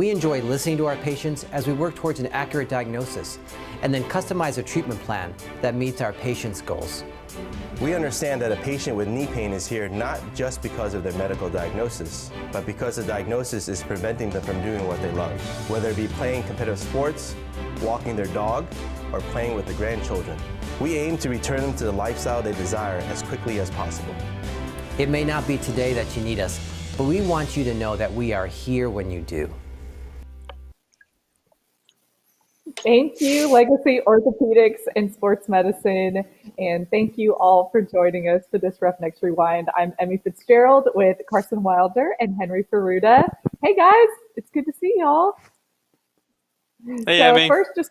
We enjoy listening to our patients as we work towards an accurate diagnosis and then customize a treatment plan that meets our patients' goals. We understand that a patient with knee pain is here not just because of their medical diagnosis, but because the diagnosis is preventing them from doing what they love, whether it be playing competitive sports, walking their dog, or playing with the grandchildren. We aim to return them to the lifestyle they desire as quickly as possible. It may not be today that you need us, but we want you to know that we are here when you do. Thank you, Legacy Orthopedics and Sports Medicine, and thank you all for joining us for this Roughnecks Rewind. I'm Emi Fitzgerald with Carson Wilder and Henry Furuta. Hey guys, it's good to see y'all. Hey, so Emi. First,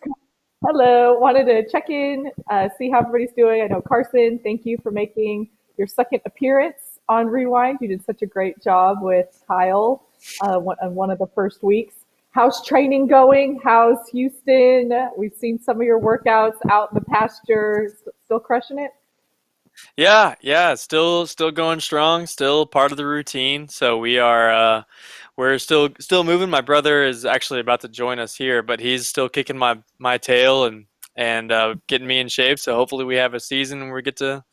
hello, wanted to check in, see how everybody's doing. I know Carson, thank you for making your second appearance on Rewind. You did such a great job with Kyle on one of the first weeks. How's training going? How's Houston? We've seen some of your workouts out in the pasture. Still crushing it? Yeah, still going strong, still part of the routine. So we're still moving. My brother is actually about to join us here, but he's still kicking my tail and getting me in shape. So hopefully we have a season where we get to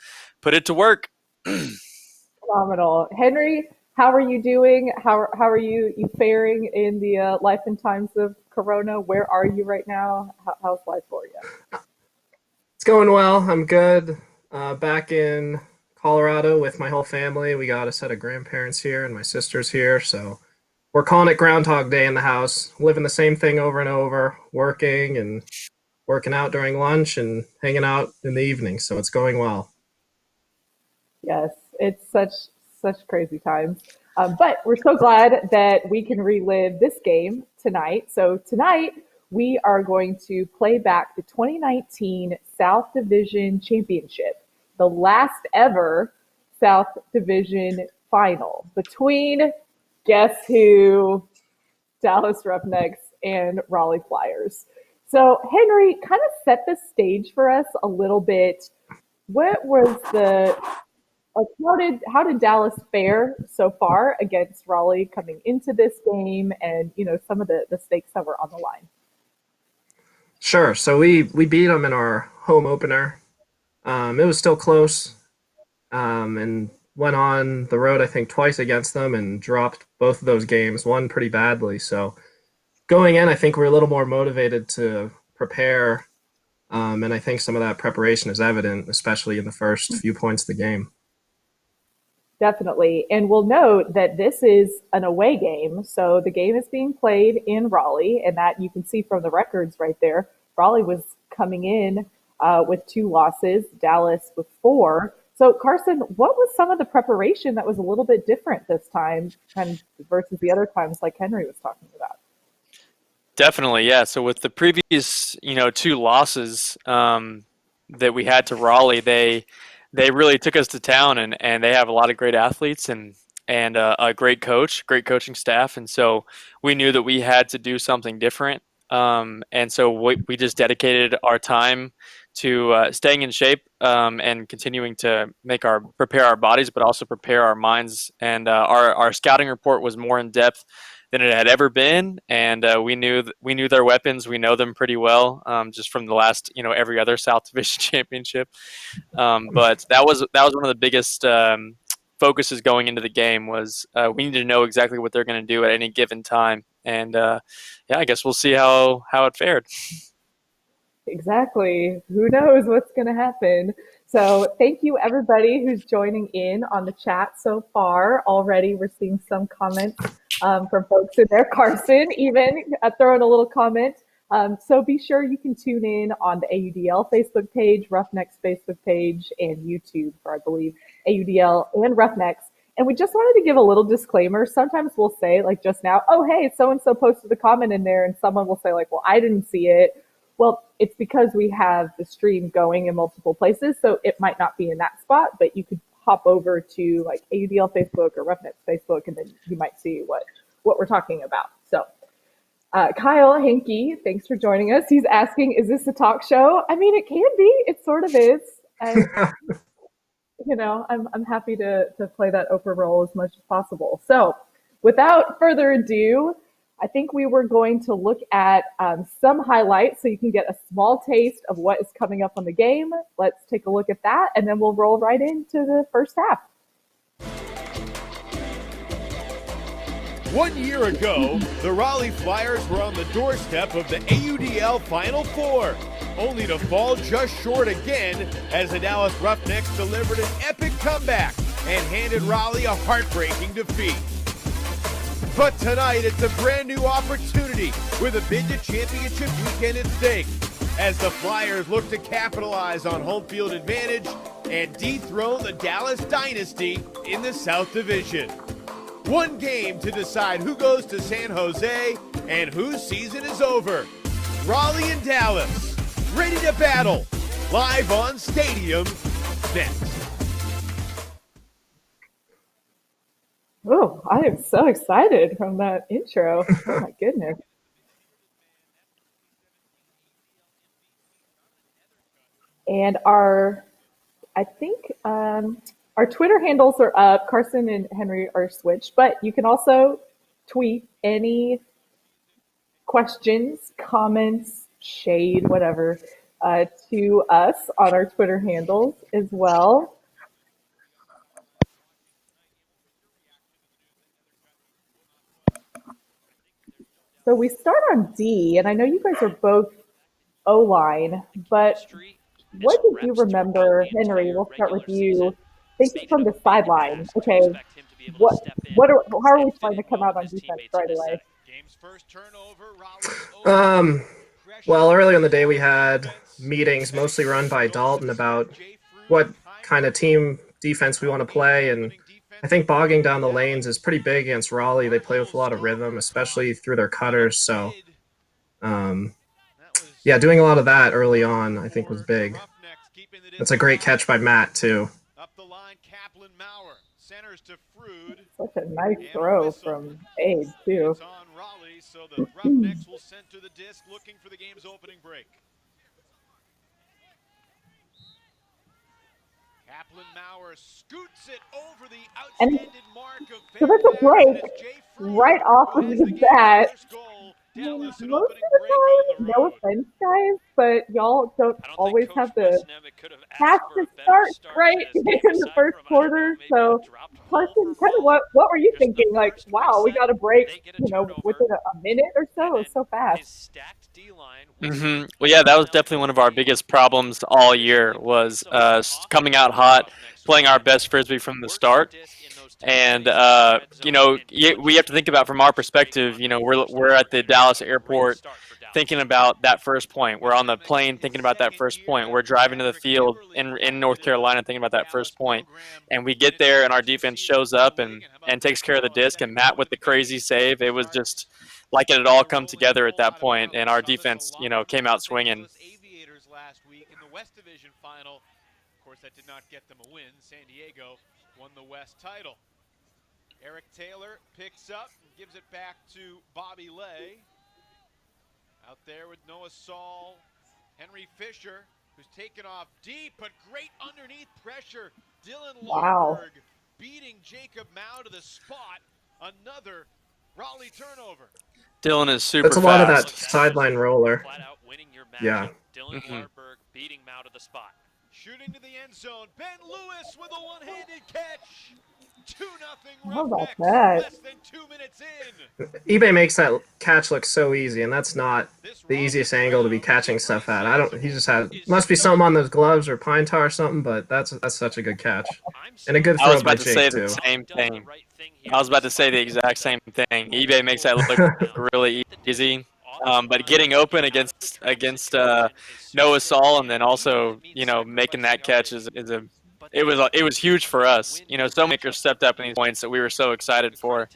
put it to work. Phenomenal. Henry, how are you doing? How are you faring in the life and times of Corona? Where are you right now? How's life for you? It's going well. I'm good. Back in Colorado with my whole family. We got a set of grandparents here and my sister's here. So we're calling it Groundhog Day in the house, living the same thing over and over, working out during lunch and hanging out in the evening. So it's going well. Yes, it's such crazy times. But we're so glad that we can relive this game tonight. So tonight we are going to play back the 2019 South Division Championship, the last ever South Division final between, guess who, Dallas Roughnecks and Raleigh Flyers. So Henry, kind of set the stage for us a little bit. What was how did Dallas fare so far against Raleigh coming into this game, and some of the stakes that were on the line? Sure. So we beat them in our home opener. It was still close, and went on the road I think twice against them and dropped both of those games, one pretty badly. So going in, I think we're a little more motivated to prepare, and I think some of that preparation is evident, especially in the first few points of the game. Definitely. And we'll note that this is an away game. So the game is being played in Raleigh, and that you can see from the records right there. Raleigh was coming in with 2 losses, Dallas with 4. So Carson, what was some of the preparation that was a little bit different this time versus the other times like Henry was talking about? Definitely, yeah. So with the previous, 2 losses that we had to Raleigh, they really took us to town, and they have a lot of great athletes and a great coaching staff. And so we knew that we had to do something different. And so we just dedicated our time to staying in shape and continuing to prepare our bodies, but also prepare our minds. And our scouting report was more in depth than it had ever been, and we knew their weapons. We know them pretty well, just from the last every other South Division championship. But that was one of the biggest focuses going into the game was we need to know exactly what they're going to do at any given time, and I guess we'll see how it fared. Exactly. Who knows what's going to happen? So thank you everybody who's joining in on the chat so far. Already we're seeing some comments from folks in there. Carson even throwing a little comment. So be sure you can tune in on the AUDL Facebook page, Roughnecks Facebook page, and YouTube for, I believe, AUDL and Roughnecks. And we just wanted to give a little disclaimer. Sometimes we'll say, like just now, oh, hey, so-and-so posted a comment in there, and someone will say, like, well, I didn't see it. Well, it's because we have the stream going in multiple places, so it might not be in that spot, but you could hop over to like AUDL Facebook or Roughnecks Facebook, and then you might see what we're talking about. So Kyle Henke, thanks for joining us. He's asking, is this a talk show? I mean, it can be. It sort of is. And, I'm happy to play that Oprah role as much as possible. So without further ado, I think we were going to look at some highlights so you can get a small taste of what is coming up on the game. Let's take a look at that, and then we'll roll right into the first half. 1 year ago, the Raleigh Flyers were on the doorstep of the AUDL Final Four, only to fall just short again as the Dallas Roughnecks delivered an epic comeback and handed Raleigh a heartbreaking defeat. But tonight, it's a brand new opportunity with a bid to championship weekend at stake as the Flyers look to capitalize on home field advantage and dethrone the Dallas Dynasty in the South Division. One game to decide who goes to San Jose and whose season is over. Raleigh and Dallas, ready to battle, live on Stadium next. Oh, I am so excited from that intro. Oh my goodness. And I think our Twitter handles are up. Carson and Henry are switched, but you can also tweet any questions, comments, shade, whatever, to us on our Twitter handles as well. So we start on D, and I know you guys are both O-line, but what did you remember, Henry? We'll start with you. Thinking from the sideline. Okay, how are we trying to come out on defense right away? Well, early in the day we had meetings mostly run by Dalton about what kind of team defense we want to play, and I think bogging down the lanes is pretty big against Raleigh. They play with a lot of rhythm, especially through their cutters. So, yeah, doing a lot of that early on, I think, was big. That's a great catch by Matt, too. Up the line, Kaplan Maurer centers to Frood. Such a nice throw from Abe, too. On Raleigh, so the Roughnecks will send to the disc, looking for the game's opening break. Kaplan Maurer scoots it over the outstanding mark of so that's a break right off of the bat. Most of the time, no offense, guys, but y'all don't always have the pass to start right in the first quarter. So, Carson, kind of what were you thinking? Like, wow, we got a break, within a minute or so. It was so fast. Well, yeah, that was definitely one of our biggest problems all year was coming out hot, playing our best frisbee from the start. And we have to think about from our perspective. We're at the Dallas airport, thinking about that first point. We're on the plane thinking about that first point. We're driving to the field in North Carolina thinking about that first point. And we get there, and our defense shows up and takes care of the disc. And Matt with the crazy save. It was just like it had all come together at that point, and our defense, came out swinging. Aviators last week in the West Division final. Of course, that did not get them a win. San Diego won the West title. Eric Taylor picks up and gives it back to Bobby Lay. Out there with Noah Saul, Henry Fisher, who's taken off deep, but great underneath pressure. Dylan Larberg beating Jacob Mao to the spot. Another Raleigh turnover. Dylan is super fast. That's a lot of that sideline roller. Yeah. Dylan Larberg beating Mao to the spot. Shooting to the end zone. Ben Lewis with a one-handed catch. 2-0 How about Roughnecks, that? less than 2 minutes in. eBay makes that catch look so easy, and that's not the easiest angle to be catching stuff at. He just must be something on those gloves or pine tar or something, but that's such a good catch. And a good throw by Jake, too. I was about to say the same thing. I was about to say the exact same thing. eBay makes that look really easy. But getting open against Noah Saul and then also, making that catch it was huge for us. So many makers stepped up in these points that we were so excited for.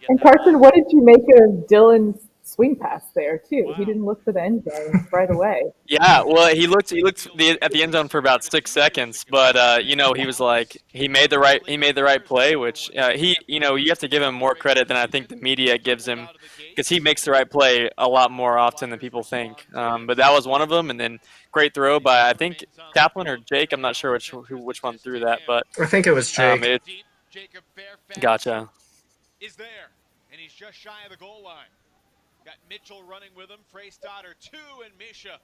And Carson, what did you make of Dylan's swing pass there too? He didn't look for the end zone right away. Yeah, well, he looked at the end zone for about 6 seconds, but he was like he made the right play, which you have to give him more credit than I think the media gives him, because he makes the right play a lot more often than people think. But that was one of them, and then great throw by I think Kaplan or Jake. I'm not sure which one threw that, but I think it was Jake. Jacob Fairfax Gotcha. is there, and he's just shy of the goal line. Got Mitchell running with him, Freystadter 2, and Misha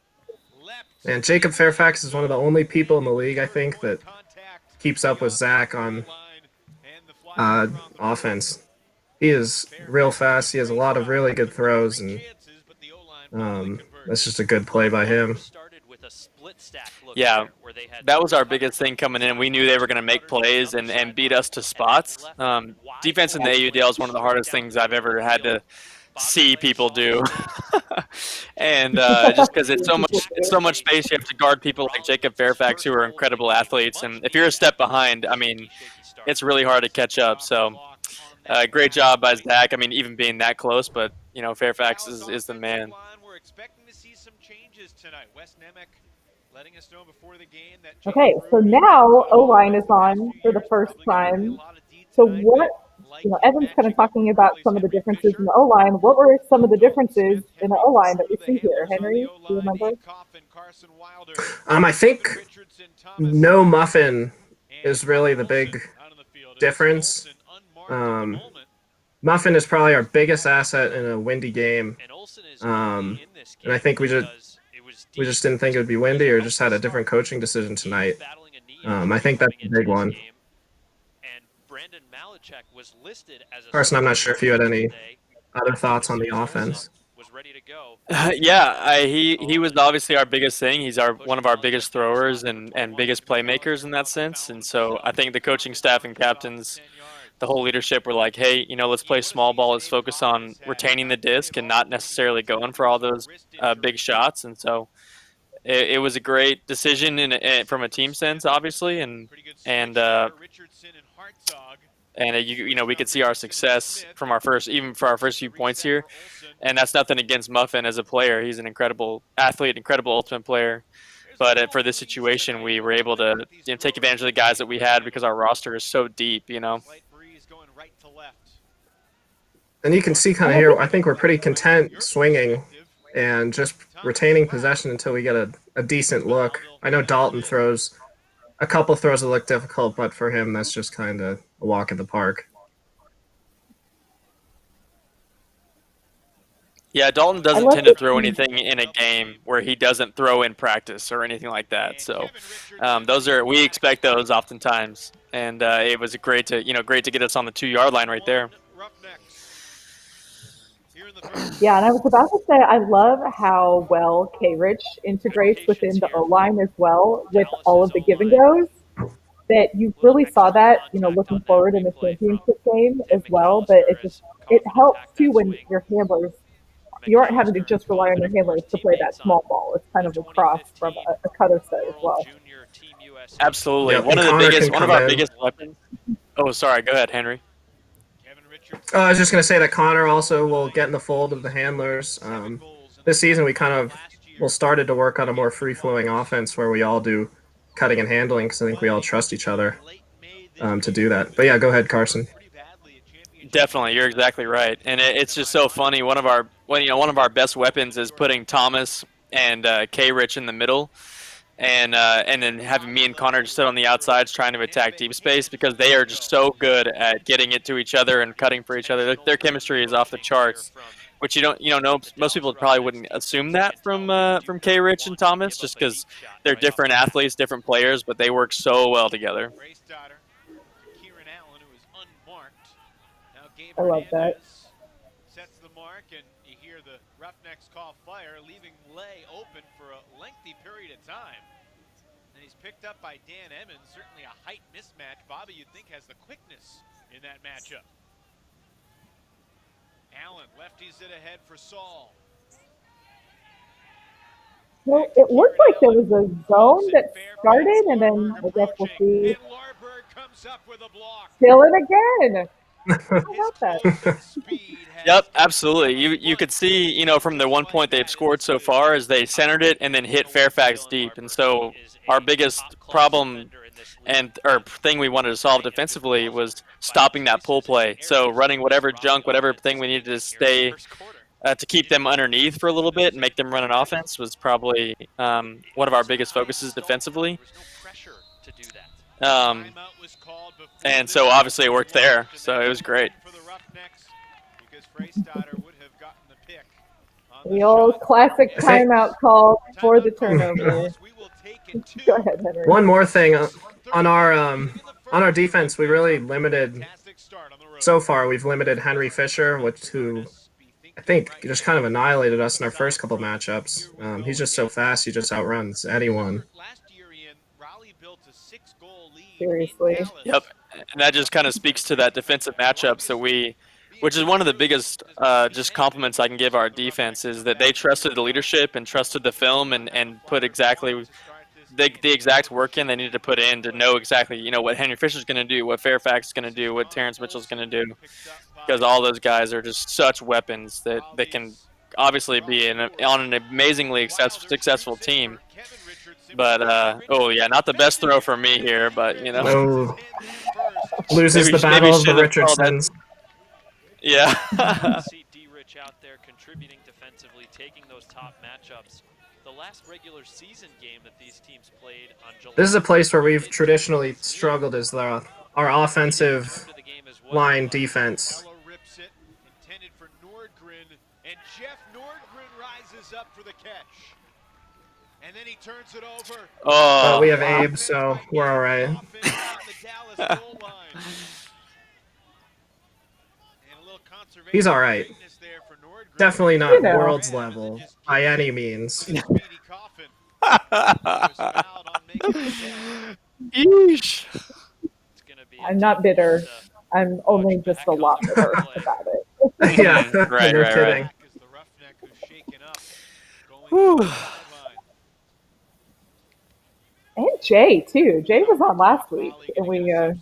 left. And Jacob Fairfax is one of the only people in the league, I think, that keeps up with Zach on offense. He is real fast. He has a lot of really good throws, and that's just a good play by him. Yeah, that was our biggest thing coming in. We knew they were going to make plays and beat us to spots. Defense in the AUDL is one of the hardest things I've ever had to see people do. And just because it's so much space, you have to guard people like Jacob Fairfax, who are incredible athletes. And if you're a step behind, I mean, it's really hard to catch up. So great job by Zach. I mean, even being that close, but, you know, Fairfax is the man. We're expecting to see some changes tonight. Wes Nemec letting us know before the game that Okay, so now O-line is on for the first time. So what, you know, Evan's kind of talking about some of the differences in the O-line. What were some of the differences in the O-line that we see here? Henry, do you remember? I think no Muffin is really the big difference. Muffin is probably our biggest asset in a windy game. And I think we just didn't think it would be windy, or just had a different coaching decision tonight. I think that's a big one. Carson, I'm not sure if you had any other thoughts on the offense. Yeah, he was obviously our biggest thing. He's one of our biggest throwers and biggest playmakers in that sense. And so I think the coaching staff and captains, the whole leadership, were like, hey, you know, let's play small ball. Let's focus on retaining the disc and not necessarily going for all those big shots. And so it was a great decision from a team sense, obviously, and you know, we could see our success from our first few points here, and that's nothing against Muffin as a player. He's an incredible athlete, incredible ultimate player. But for this situation, we were able to, you know, take advantage of the guys that we had because our roster is so deep, you know. And you can see kind of here, I think we're pretty content swinging and just retaining possession until we get a decent look. I know Dalton throws a couple throws that look difficult, but for him, that's just kind of a walk in the park. Yeah, Dalton doesn't tend to throw anything in a game where he doesn't throw in practice or anything like that. So we expect those oftentimes, and it was great to get us on the 2-yard line right there. Yeah, and I was about to say, I love how well K-Rich integrates within the O-line as well, with all of the give and goes. That you really saw that, you know, looking forward in the championship game as well. But it helps too when your handlers, you aren't having to just rely on your handlers to play that small ball. It's kind of a cross from a cutter set as well. Absolutely, Yeah, one of our biggest weapons. Oh, sorry. Go ahead, Henry. I was just going to say that Connor also will get in the fold of the handlers. This season, we started to work on a more free-flowing offense where we all do cutting and handling, because I think we all trust each other to do that. But yeah, go ahead, Carson. Definitely, you're exactly right, and it's just so funny. One of our best weapons is putting Thomas and K-Rich in the middle, and then having me and Connor just sit on the outsides trying to attack deep space, because they are just so good at getting it to each other and cutting for each other. Their chemistry is off the charts, which most people probably wouldn't assume that from K-Rich and Thomas, just because they're different athletes, different players, but they work so well together. I love that. Sets the mark, and you hear the Roughnecks call fire, leaving Lay open for a lengthy period of time. And he's picked up by Dan Emmons, certainly a height mismatch. Bobby, you'd think, has the quickness in that matchup. Allen, lefties it ahead for Saul. Well, it looked like there was a zone that started, and then I guess we'll see. Still it again. How about that? Yep, absolutely. You could see, from the one point they've scored so far is they centered it and then hit Fairfax deep. And so our biggest problem or thing we wanted to solve defensively was stopping that pull play. So running whatever thing we needed to stay to keep them underneath for a little bit and make them run an offense was probably one of our biggest focuses defensively. And so obviously it worked there. So it was great. The old classic timeout call for the turnover. Go ahead, Henry. One more thing on our defense, we really limited. So far, we've limited Henry Fisher, who I think just kind of annihilated us in our first couple matchups. He's just so fast; he just outruns anyone. Seriously. Yep, and that just kind of speaks to that defensive matchups that which is one of the biggest just compliments I can give our defense, is that they trusted the leadership and trusted the film and put exactly the exact work in they needed to put in to know exactly, what Henry Fisher's going to do, what Fairfax is going to do, what Terrence Mitchell's going to do, because all those guys are just such weapons that they can obviously be on an amazingly successful team. But, not the best throw for me here, but, Oh. Loses the battle of the Richardsons. Yeah. See D-Rich out there contributing defensively, taking those top matchups. The last regular season game that these teams played on July. This is a place where we've traditionally struggled, is our offensive line defense. Intended for Nordgren, and Jeff Nordgren rises up for the catch. And then he turns it over. Oh, we have Abe, so we're all right. He's all right. Definitely not world's level by any means. Yeesh. I'm not bitter. I'm only just a lot bitter about it. Yeah, right, no right, kidding. And Jay too. Jay was on last week, and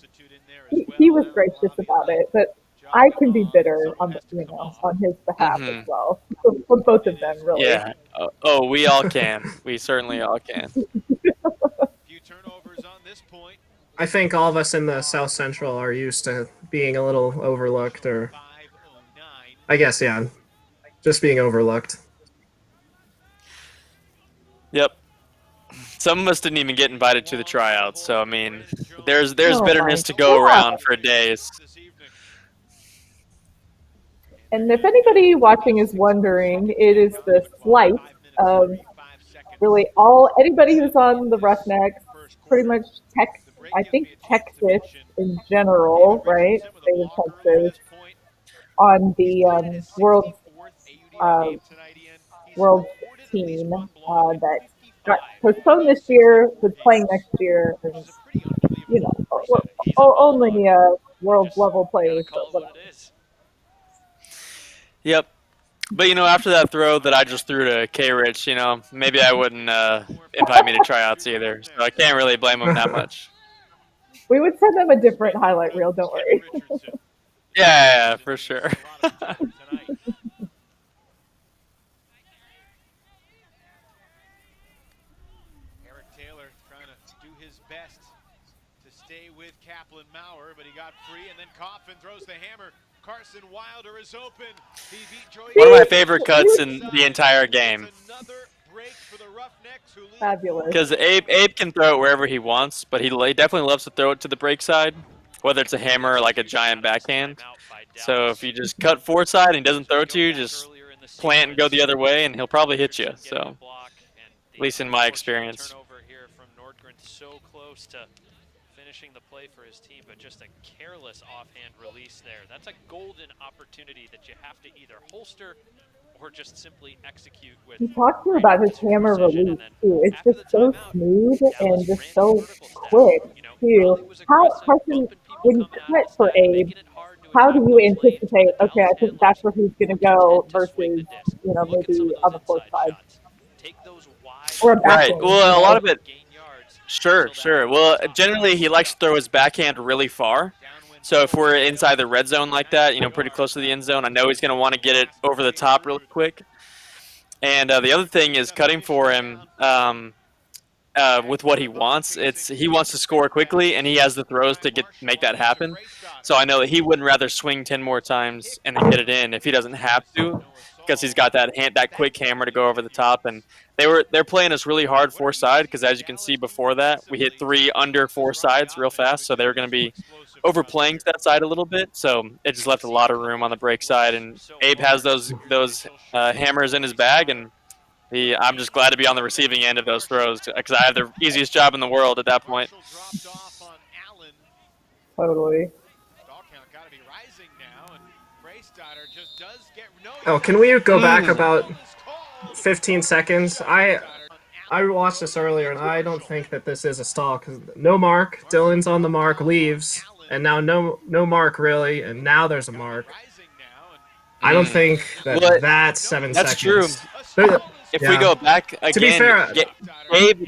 he was gracious about it. But I can be bitter on on his behalf as well. For both of them, really. Yeah. Oh, we all can. We certainly all can. I think all of us in the South Central are used to being a little overlooked, or I guess, yeah, just being overlooked. Yep. Some of us didn't even get invited to the tryouts, so I mean, there's bitterness to go around for days. And if anybody watching is wondering, it is the slight of really anybody who's on the Roughnecks, pretty much Texas in general, right? State of Texas, on the world team that got postponed this year, was playing next year, and only world level players, but whatever. Yep. But, after that throw that I just threw to K-Rich, maybe I wouldn't invite me to tryouts either. So I can't really blame him that much. We would send them a different highlight reel, don't worry. Yeah, for sure. Eric Taylor trying to do his best to stay with Kaplan Maurer, but he got free, and then Coffin throws the hammer. Carson Wilder is open. One of my favorite cuts in the entire game. Fabulous. Because Abe can throw it wherever he wants, but he definitely loves to throw it to the break side, whether it's a hammer or like a giant backhand. So if you just cut forward side and he doesn't throw it to you, just plant and go the other way, and he'll probably hit you. So, at least in my experience. Turnover here from Nordgren, so close to finishing the play for his team, but just a careless offhand release there. That's a golden opportunity that you have to either holster or just simply execute with. He talked to you about his hammer release too. It's just so smooth and just so quick too. How, Carson, when you cut for Abe, how do you anticipate, okay, I think that's where he's going to go versus, maybe on the fourth side? Or a backhand. Right. Well, a lot of it. Sure. Well, generally he likes to throw his backhand really far. So if we're inside the red zone like that, pretty close to the end zone, I know he's going to want to get it over the top real quick. And the other thing is cutting for him with what he wants. He wants to score quickly, and he has the throws to make that happen. So I know that he wouldn't rather swing 10 more times and then get it in if he doesn't have to. because he's got that quick hammer to go over the top. And they're playing us really hard four side because, as you can see before that, we hit 3 under 4 sides real fast. So they're going to be overplaying to that side a little bit. So it just left a lot of room on the break side. And Abe has those hammers in his bag, and I'm just glad to be on the receiving end of those throws because I have the easiest job in the world at that point. Totally. Oh, can we go back about 15 seconds? I watched this earlier, and I don't think that this is a stall because no mark. Dylan's on the mark, leaves, and now no mark really, and now there's a mark. I don't think that's 7 That's seconds. True. If we go back again, to be fair,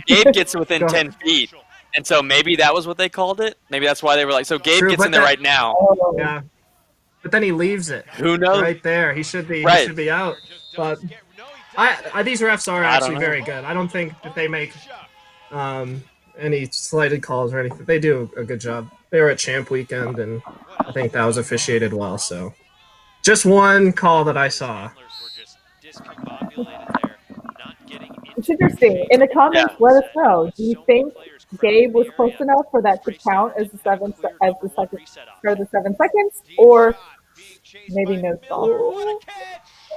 Gabe gets within 10 feet, and so maybe that was what they called it. Maybe that's why they were like, so Gabe gets in there right now. Yeah. But then he leaves it. Who knows? Right there. He should be out. But these refs are actually very good. I don't think that they make any slighted calls or anything. They do a good job. They were at Champ Weekend, and I think that was officiated well. So just one call that I saw. It's interesting. In the comments, let us know. Do you think Gabe was close enough for that to count as the 7 seconds, or maybe no stall?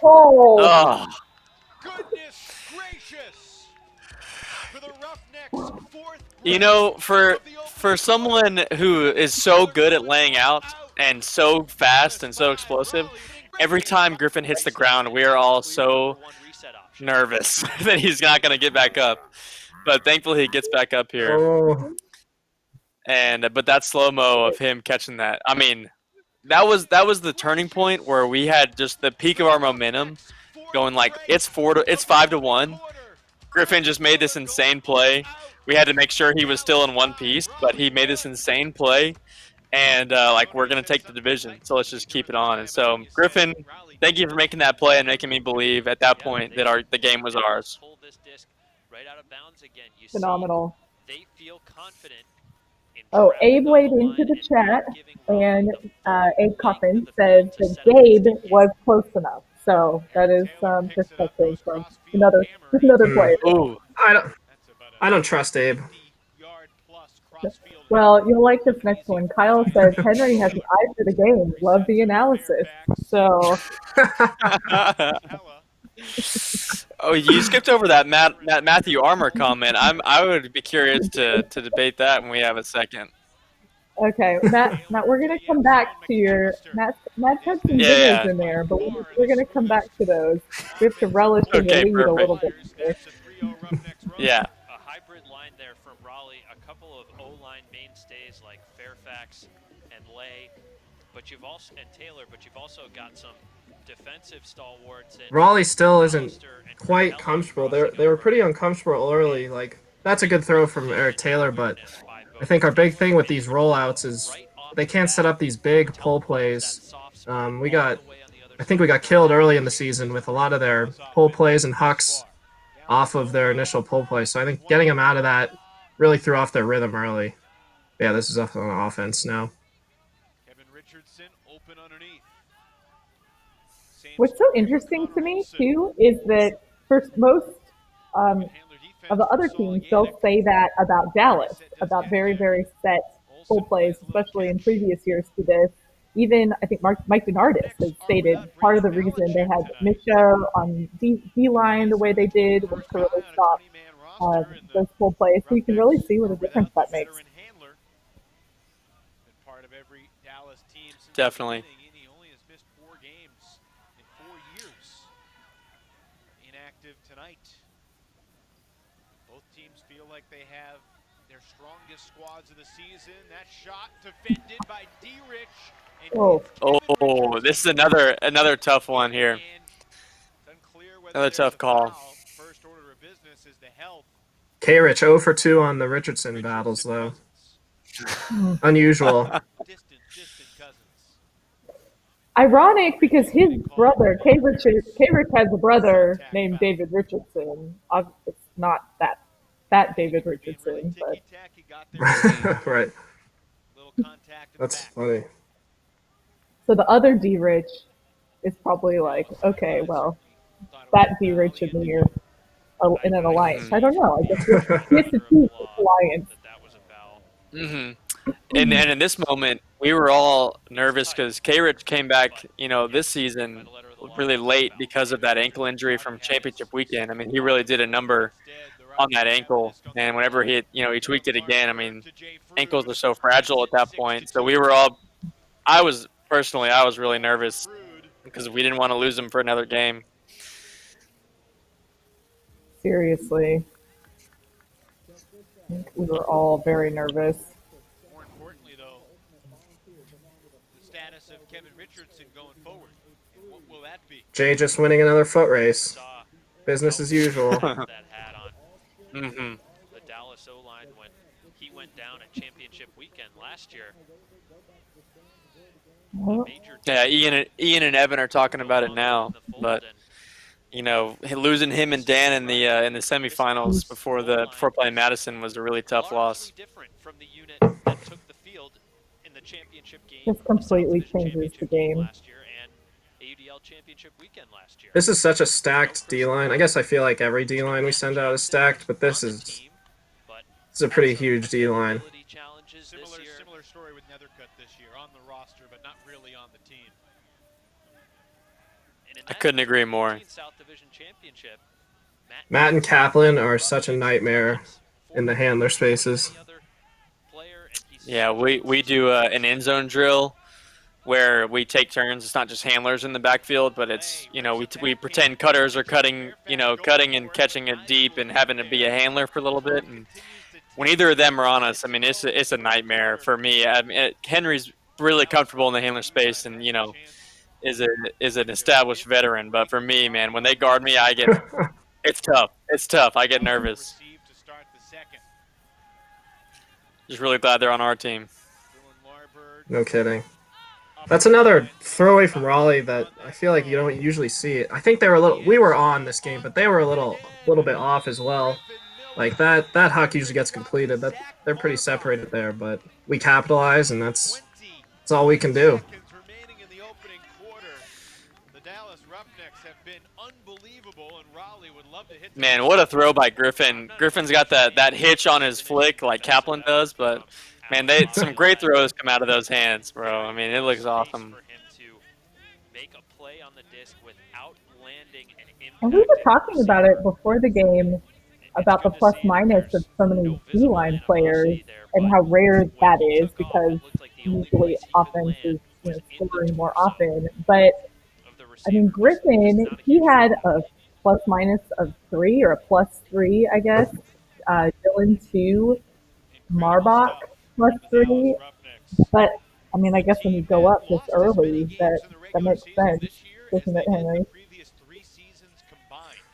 Oh. Goodness gracious! For the Roughnecks, You know, for someone who is so good at laying out and so fast and so explosive, every time Griffin hits the ground, we are all so nervous that he's not going to get back up. But thankfully, he gets back up here. Oh. But that slow-mo of him catching that, I mean, that was the turning point where we had just the peak of our momentum, going like it's 5-1. Griffin just made this insane play. We had to make sure he was still in one piece, but he made this insane play, and like we're gonna take the division. So let's just keep it on. And so Griffin, thank you for making that play and making me believe at that point that the game was ours. Phenomenal. Oh, Abe weighed into the chat, and Abe Coffin says that Gabe was close enough. So that is perspective from another player. Ooh. I don't trust Abe. Well, you'll like this next one. Kyle says Henry has an eye for the game. Love the analysis. So. Oh, you skipped over that Matthew Armour comment. I would be curious to debate that when we have a second. Okay, Matt, we're gonna come back to your Matt had some videos in there, but we're gonna come back to those. We have to relish in the lead a little bit. Yeah. A hybrid line there from Raleigh, a couple of O-line mainstays like Fairfax and Lay, but you've also got some defensive stalwarts. Raleigh still isn't quite comfortable. They were pretty uncomfortable early. Like that's a good throw from Eric Taylor, but I think our big thing with these rollouts is they can't set up these big pull plays. I think we got killed early in the season with a lot of their pull plays and hucks off of their initial pull play. So I think getting them out of that really threw off their rhythm early. Yeah, this is up on offense now. What's so interesting to me too is that for most of the other teams, they'll say that about Dallas, about very, very set pull plays, especially in previous years to this. Even I think Mike Denardis has stated part of the reason they had Misha on D-line the way they did was to really stop those pull plays. So you can really see what a difference that makes. Definitely. They have their strongest squads of the season. That shot defended by D-Rich. Oh, this is another tough one here. Another tough call. First order of business is the health. K-Rich 0 for 2 on the Richardson battles, though. Unusual. Ironic because his brother, K-Rich has a brother named David Richardson. It's not that David Richardson, but right. That's funny. So the other D-Rich is probably like, okay, well, that D-Rich in in an alliance. I don't know. I guess he has to choose this alliance. And in this moment, we were all nervous because K-Rich came back, this season really late because of that ankle injury from championship weekend. I mean, he really did a number on that ankle, and whenever he tweaked it again. I mean, ankles are so fragile at that point. So we were all, I was really nervous because we didn't want to lose him for another game. Seriously. I think we were all very nervous. More importantly, though, the status of Kevin Richardson going forward. What will that be? Jay just winning another foot race. Business as usual. That hat on. The Dallas O-line when he went down at championship weekend last year. Yeah, Ian and Evan are talking about it now, but losing him and Dan in the semifinals before playing Madison was a really tough loss. Different from the unit that took the field in the championship game. This completely changes the game. Last year and AUDL championship weekend last year. This is such a stacked D-line. I guess I feel like every D-line we send out is stacked, but this is a pretty huge D-line. Similar story with Nethercutt this year, on the roster, but not really on the team. I couldn't agree more. Matt and Kaplan are such a nightmare in the handler spaces. Yeah, we do an end zone drill where we take turns. It's not just handlers in the backfield, but it's we pretend cutters are cutting and catching it deep and having to be a handler for a little bit. And when either of them are on us, I mean it's a nightmare for me. I mean, Henry's really comfortable in the handler space, and is an established veteran. But for me, man, when they guard me, I get it's tough. It's tough. I get nervous. Just really glad they're on our team. No kidding. That's another throwaway from Raleigh that I feel like you don't usually see it. I think we were on this game, but they were a little bit off as well. Like that huck usually gets completed. They're pretty separated there, but we capitalize, and that's all we can do. Man, what a throw by Griffin. Griffin's got that hitch on his flick like Kaplan does, but man, some great throws come out of those hands, bro. I mean, it looks awesome. And we were talking about it before the game, about the plus minus of so many D-line players and how rare that is, because usually offense is scoring more often. But I mean, Griffin, he had a plus minus of 3 or a +3, I guess. Dylan 2, Marbach +3. But I mean, I guess when you go up this early, that makes sense, doesn't it, Henry?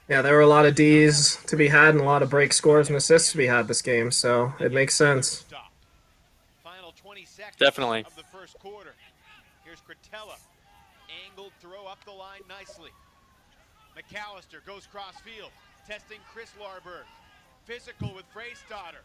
Yeah, there were a lot of Ds to be had and a lot of break scores and assists to be had this game, so it makes sense. Definitely. Of the first quarter. Here's Cretella. Angled throw up the line nicely. McAllister goes cross field, testing Chris Larberg. Physical with Freystadter.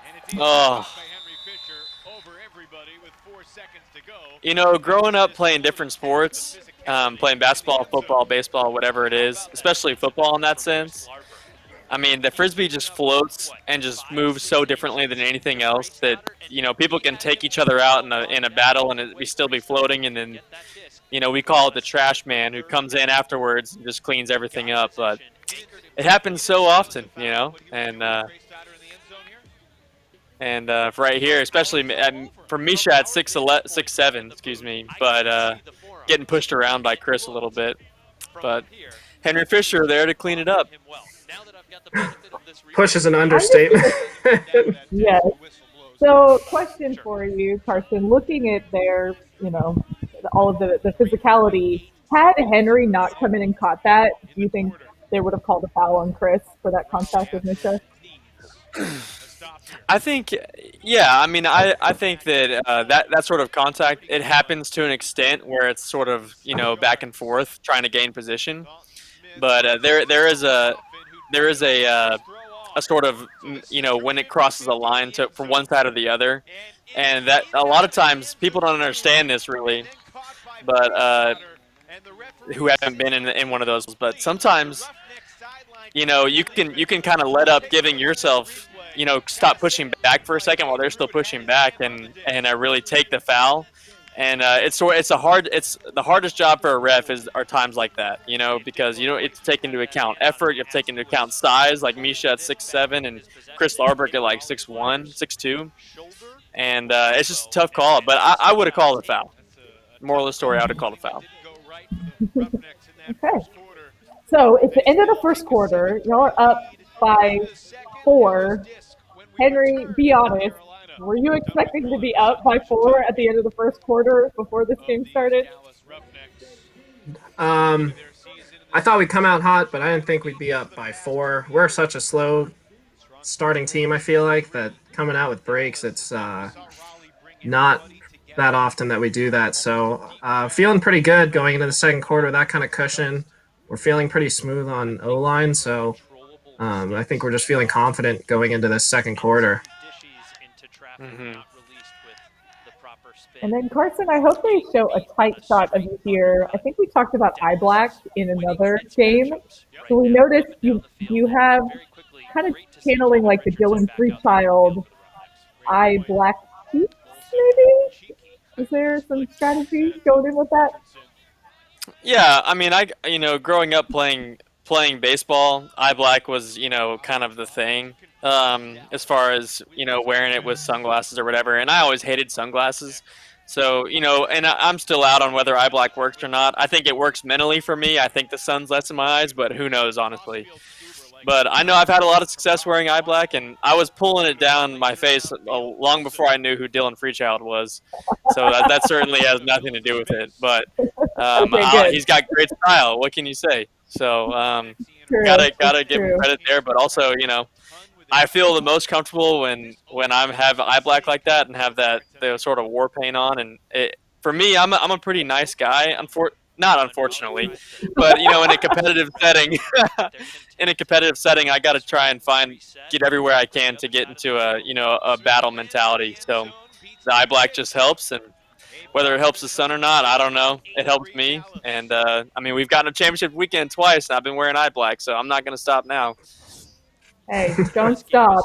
And it's by Henry Fisher over everybody with 4 seconds to go. Growing up playing different sports, playing basketball, football, baseball, whatever it is, especially football in that sense, I mean, the Frisbee just floats and just moves so differently than anything else that, people can take each other out in a battle and we still be floating. And then, we call it the trash man who comes in afterwards and just cleans everything up. But it happens so often, and right here, especially for Misha at 6'7", excuse me, but getting pushed around by Chris a little bit. But Henry Fisher there to clean it up. Push is an understatement. Yes. So, question for you, Carson. Looking at their, all of the physicality, had Henry not come in and caught that, do you think they would have called a foul on Chris for that contact with Misha? I think, yeah. I mean, I think that that sort of contact, it happens to an extent where it's sort of back and forth trying to gain position, but there is a sort of when it crosses a line from one side or the other, and that a lot of times people don't understand this really, but who haven't been in one of those. But sometimes, you know, you can kind of let up giving yourself, you know, stop pushing back for a second while they're still pushing back, and really take the foul. And it's the hardest job for a ref are times like that, you know, because you have to take into account effort, you have to take into account size, like Misha at 6'7" and Chris Larberg at like 6'1", 6'2", and it's just a tough call. But I would have called a foul. Moral of the story, I would have called a foul. Okay. So it's the end of the first quarter. Y'all are up by 4. Henry, be honest. Were you expecting to be up by 4 at the end of the first quarter before this game started? I thought we'd come out hot, but I didn't think we'd be up by 4. We're such a slow starting team, I feel like, that coming out with breaks, it's not that often that we do that. So feeling pretty good going into the second quarter, that kind of cushion. We're feeling pretty smooth on O-line, so I think we're just feeling confident going into this second quarter. Mm-hmm. And then Carson, I hope they show a tight shot of you here. I think we talked about eye black in another game. So we noticed you have kind of channeling like the Dylan Freechild eye black cheeks, maybe? Is there some strategy going in with that? Yeah, I mean, growing up playing baseball, eye black was, kind of the thing. As far as, wearing it with sunglasses or whatever. And I always hated sunglasses. So, and I'm still out on whether eye black works or not. I think it works mentally for me. I think the sun's less in my eyes, but who knows, honestly. But I know I've had a lot of success wearing eye black, and I was pulling it down my face long before I knew who Dylan Freechild was. So that certainly has nothing to do with it. But he's got great style. What can you say? So gotta give him credit there. But also, I feel the most comfortable when I have eye black like that and have the sort of war paint on. And for me, I'm a pretty nice guy. Not unfortunately, but in a competitive setting, I got to try and get everywhere I can to get into a battle mentality. So the eye black just helps, and whether it helps the sun or not, I don't know. It helps me, and we've gotten a championship weekend twice, and I've been wearing eye black, so I'm not going to stop now. Hey, don't stop.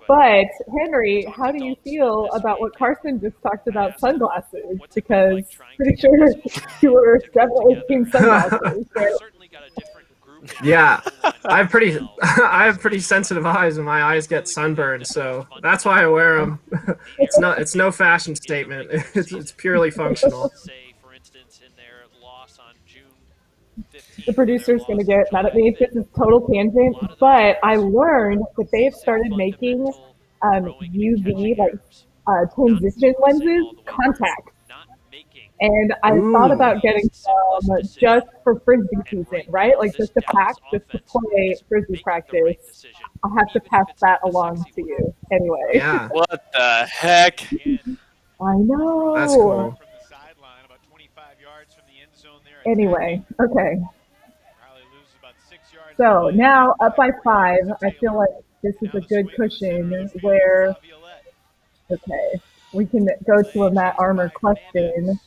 But, Henry, how do you feel about what Carson just talked about sunglasses? Because pretty sure you were definitely team sunglasses. Right? Yeah, I have pretty sensitive eyes, and my eyes get sunburned, so that's why I wear them. It's no fashion statement. It's purely functional. The producer's going to get mad at me if this is total tangent, but I learned that they have started making UV, transition lenses, contacts. And I thought about getting some just for Frisbee season, right? Like just to pack, just to play Frisbee practice. I'll have to pass that along to you. Anyway. Yeah. What the heck? I know. That's cool. Anyway, okay. So now up by 5, I feel like this is a good cushion where, okay, we can go to a Matt Armour question.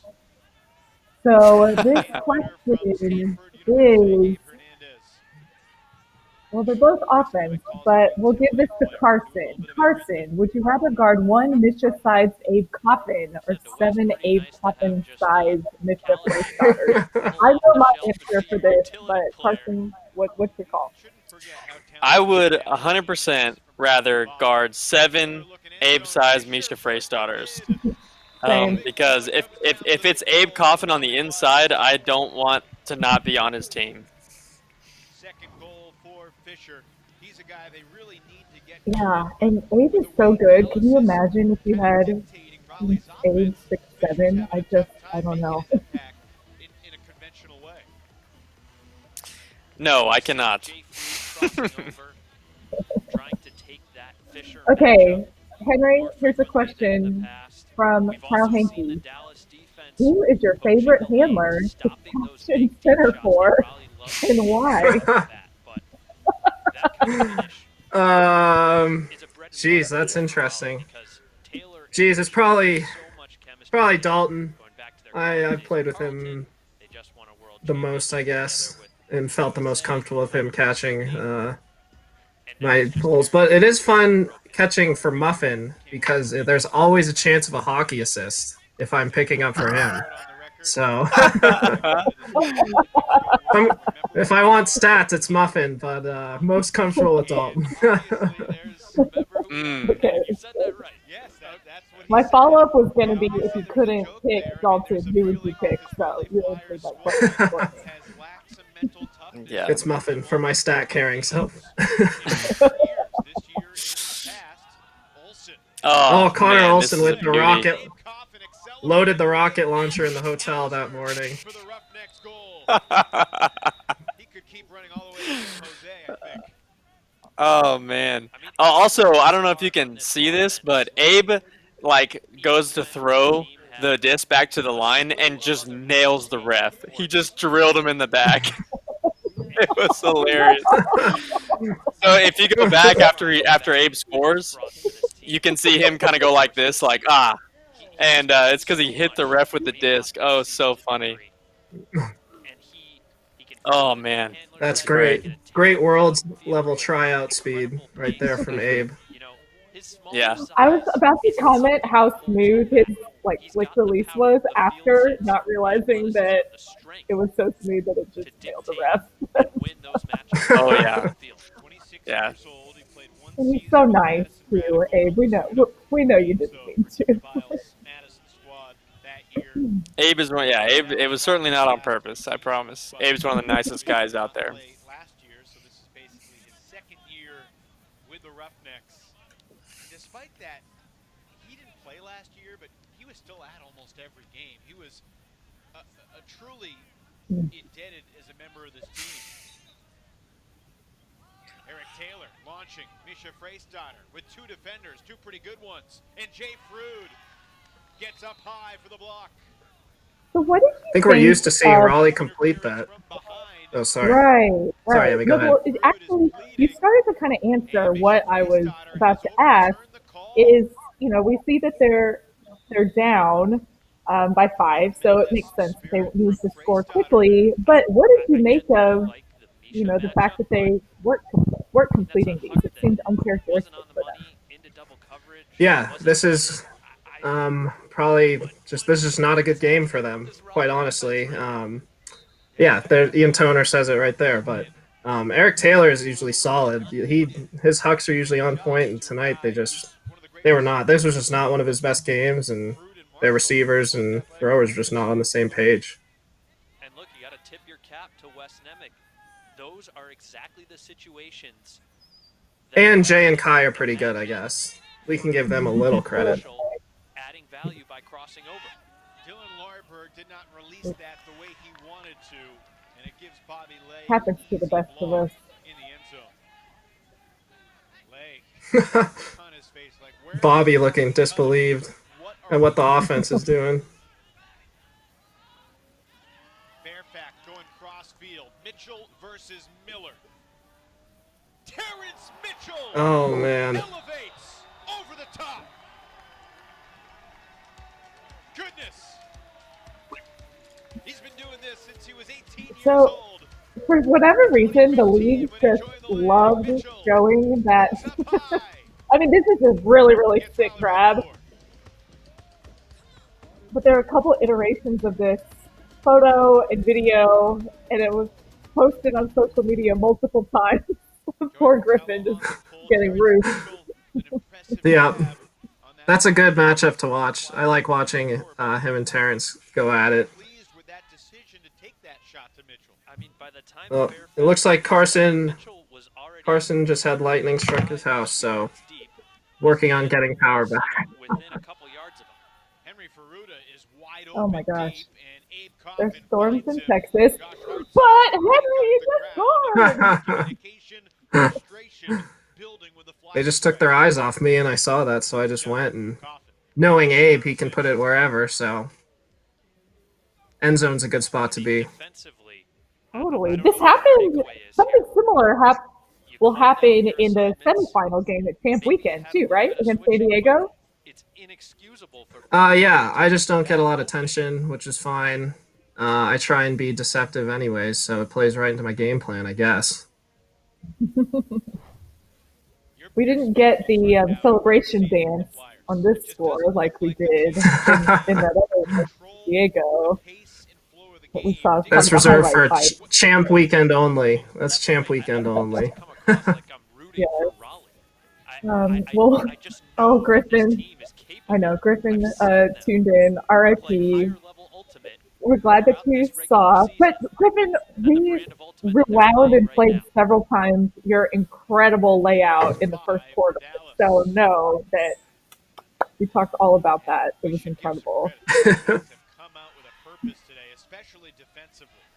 So this question is, well, they're both offense, but we'll give this to Carson. Carson, would you rather guard 1 Misha-sized Abe Coffin or 7 Abe Coffin-sized Misha starters? I know my answer for this, but Carson, what's your call? I would 100% rather guard 7 Abe-sized Misha Frey starters. Because if it's Abe Coffin on the inside, I don't want to not be on his team. Yeah, and Abe is so good. Can you imagine if you had Abe 6'7"? I don't know. No, I cannot. Okay, Henry, here's a question from Kyle Hankey. Who is your favorite handler to caption center for, and why? Geez, that's interesting. Geez, it's probably Dalton. I played with him the most, I guess, and felt the most comfortable with him catching my pulls. But it is fun catching for Muffin because there's always a chance of a hockey assist if I'm picking up for him. So if I want stats, it's Muffin, but most comfortable with Dalton. Okay. My follow-up was going to be if you couldn't pick Dalton, who would you pick? So you answered that question for me. Yeah. It's Muffin for my stat carrying self. Oh, Connor man, Olsen this is with a the beauty. rocket. Loaded the rocket launcher in the hotel that morning. He could keep running all the way to Jose, I think. Oh man. Also, I don't know if you can see this, but Abe like goes to throw the disc back to the line and just nails the ref. He just drilled him in the back. It was hilarious. So if you go back after Abe scores, you can see him kind of go like this, like and it's because he hit the ref with the disc. Oh, so funny. Oh man, That's great. Great world level tryout speed right there from Abe. Yeah. I was about to comment how smooth his flick release was after not realizing that it was so smooth that it just nailed the ref. Oh yeah. Yeah. And he's so nice too, Abe. We know you didn't mean to. Abe is one. Yeah, Abe. It was certainly not on purpose. I promise. Abe's one of the nicest guys out there. Last year, so this is basically his second year with the Roughnecks. Despite that, he didn't play last year, but he was still at almost every game. He was a truly indebted as a member of this team. Eric Taylor launching Misha Freistadter with two defenders, two pretty good ones, and Jay Frood gets up high for the block. So what did you I think we're used to seeing Raleigh complete that. Oh, sorry. Right. Sorry, Emi, go ahead. Well, actually, you started to kind of answer what I was about to ask. Is we see that they're down by 5, so it makes sense that they need to score quickly. But what did you make of the fact that they weren't completing these? It seemed uncharacteristic for them. Yeah, this is probably this is not a good game for them, quite honestly. Yeah, Ian Toner says it right there, but Eric Taylor is usually solid. His hucks are usually on point, and tonight they were not. This was just not one of his best games, and their receivers and throwers were just not on the same page. And look, you got to tip your cap to West Nemec. Those are exactly the situations. And Jay and Kai are pretty good, I guess. We can give them a little credit. Adding value by crossing over. Dylan Larberg did not release that the way he wanted to, and it gives Bobby Lay Happens to the best of us. in the end zone. Lay on his face like, where Bobby looking disbelieved at what the offense is doing. Fairfax going cross field. Mitchell versus Miller. Terrence Mitchell. Oh man. Elevates over the top. Goodness. He's been doing this since he was 18 years old. For whatever reason, the league just loved showing that. I mean, this is a really, really sick grab. But there are a couple iterations of this photo and video, and it was posted on social media multiple times. Poor Griffin just getting roofed. Yeah. That's a good matchup to watch. I like watching him and Terrence go at it. Well, it looks like Carson just had lightning struck his house, so working on getting power back. Oh my gosh. There's storms in Texas, but Henry just scored! They just took their eyes off me, and I saw that, so I just went. And knowing Abe, he can put it wherever, so end zone's a good spot to be. Totally. This happened. Something similar will happen in the semifinal game at Champ Weekend too, right? Against San Diego. Yeah, I just don't get a lot of tension, which is fine. I try and be deceptive anyways, so it plays right into my game plan, I guess. We didn't get the celebration dance on this score like we did in that other San Diego. What we saw kind That's of a reserved highlight for fight. champ weekend only. That's champ weekend only. Yes. Well, oh, Griffin. I know, Griffin tuned in. RIP. We're glad that you saw. But Griffin, we rewound and played several times your incredible layout in the first quarter. So know that we talked all about that. It was incredible.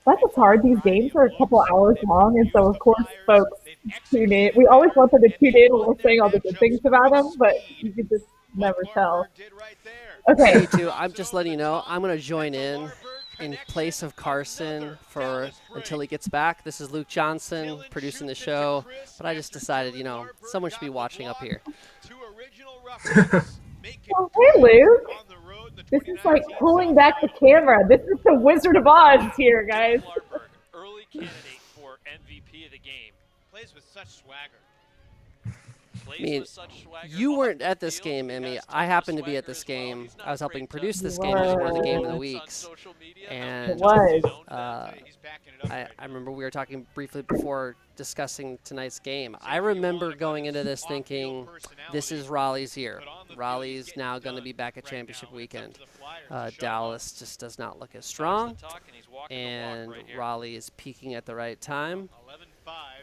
That's what's hard. These games are a couple hours long, and so of course folks tune in. We always want them to tune in when we're saying all the good things about them, but you can just never tell. Okay. Hey, too, I'm just letting you know, I'm going to join in place of Carson until he gets back. This is Luke Johnson producing the show, but I just decided, someone should be watching up here. Oh, hey, Luke. This is like pulling back the camera. This is the Wizard of Oz here, guys. Early candidate for MVP of the game. Plays with such swagger. I mean, you weren't at this game, Emi. I happened to be at this game. I was helping produce this game. It was one of the game of the weeks. And I remember we were talking briefly before discussing tonight's game. I remember going into this thinking, this is Raleigh's year. Raleigh's now going to be back at championship weekend. Dallas just does not look as strong, and Raleigh is peaking at the right time.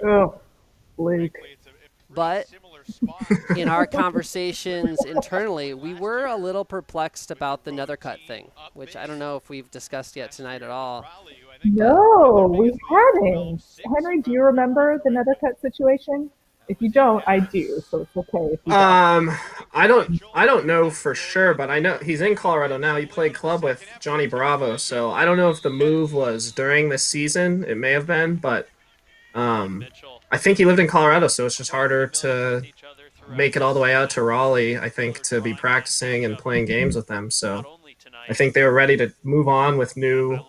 Oh, Luke. But in our conversations internally, we were a little perplexed about the Nethercut thing, which I don't know if we've discussed yet tonight at all. No, we haven't. Henry, do you remember the Nethercut situation? If you don't, I do, so it's okay if you don't. I don't know for sure, but I know he's in Colorado now. He played club with Johnny Bravo, so I don't know if the move was during the season. It may have been, but I think he lived in Colorado, so it's just harder to make it all the way out to Raleigh, I think, to be practicing and playing games with them. So I think they were ready to move on with new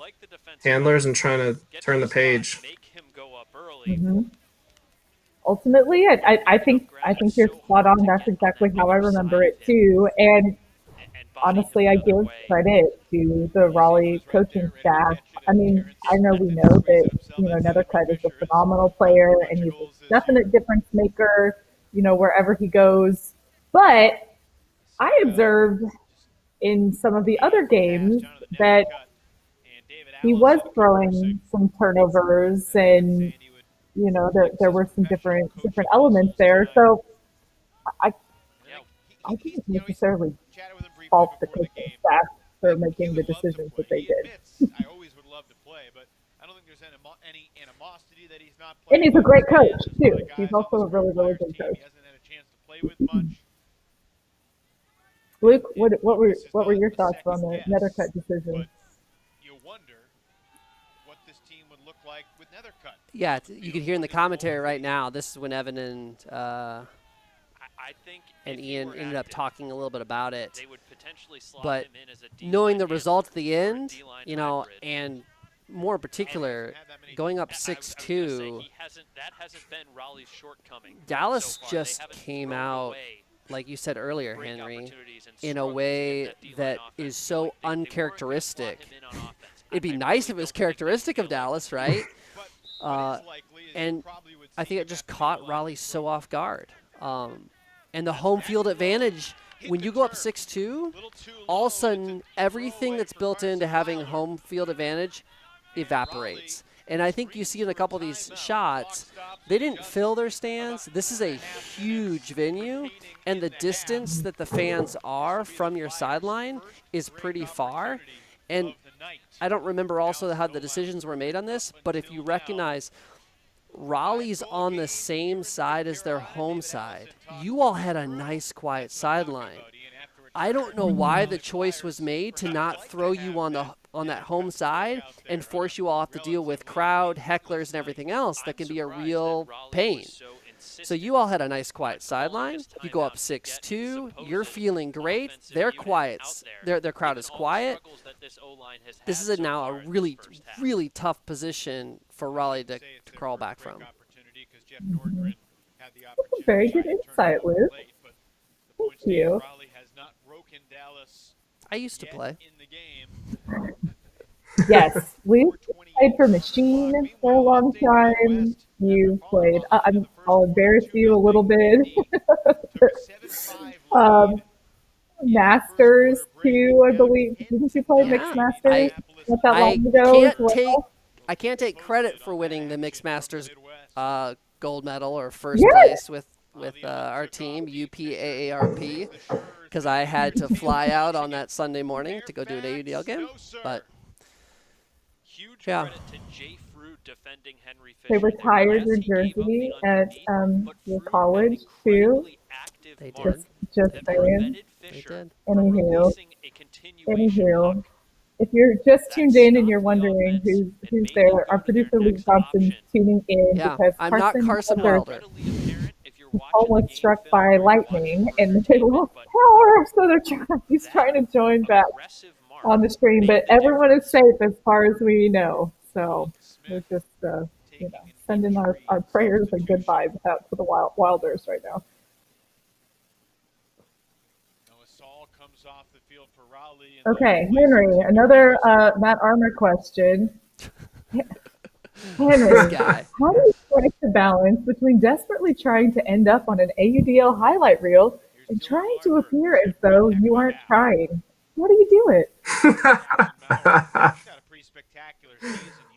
handlers and trying to turn the page. Mm-hmm. Ultimately, I think you're spot on. That's exactly how I remember it too. And honestly, I give credit to the Raleigh coaching staff. I mean, I know we know that, Nethercut is a phenomenal player and he's a definite difference maker, wherever he goes. But I observed in some of the other games that he was throwing some turnovers and, there were some different elements there. So I can't necessarily fault the coaching staff for making the decisions that they did. And he's a great coach too. He's also a really, really good coach. Luke, what were your thoughts on the Nethercut decision? Yeah, you can hear in the commentary right now. This is when Evan and Ian ended up talking a little bit about it. But knowing the result at the end, and more in particular, going up 6-2, Dallas just came out, like you said earlier, Henry, in a way that is so uncharacteristic. It'd be nice if it was characteristic of Dallas, right? And I think it just caught Raleigh so off guard. And the home field advantage, when you go up 6-2, all of a sudden everything that's built into having home field advantage evaporates. And I think you see in a couple of these shots, they didn't fill their stands. This is a huge venue, and the distance that the fans are from your sideline is pretty far. And I don't remember also how the decisions were made on this, but if you recognize Raleigh's on the same side as their home side, you all had a nice quiet sideline. I don't know why the choice was made to not throw you on that home side and force you all to deal with crowd, hecklers, and everything else that can be a real pain. So you all had a nice quiet sideline. You go up 6-2. You're feeling great. They're quiet. Their crowd is quiet. This is now a really, really tough position for Raleigh to crawl back from. Very good insight, Luke. Thank you. I used to play. Yes, Luke played for Machine for a long time. You played, I'll embarrass you a little bit. Masters too, I believe. Didn't you play Mixed Masters not that long ago as well? I can't take credit for winning the Mixed Masters gold medal or first place with our team, UPAARP, because I had to fly out on that Sunday morning to go do an AUDL game. But yeah. They retired your jersey at your college too. They did. Just saying. They did. Anywho, if you're just tuned in and you're wondering who's there, our producer Luke Thompson's tuning in because I'm not Carson Wilder. Almost struck by lightning and they lost power, so he's trying to join back on the stream, but everyone is safe as far as we know. So we're just sending our prayers and good vibes out to the Wilders right now. Okay, Henry, another Matt Armour question. Henry, how do you strike the balance between desperately trying to end up on an AUDL highlight reel and trying to appear as though you aren't trying? How do you do it?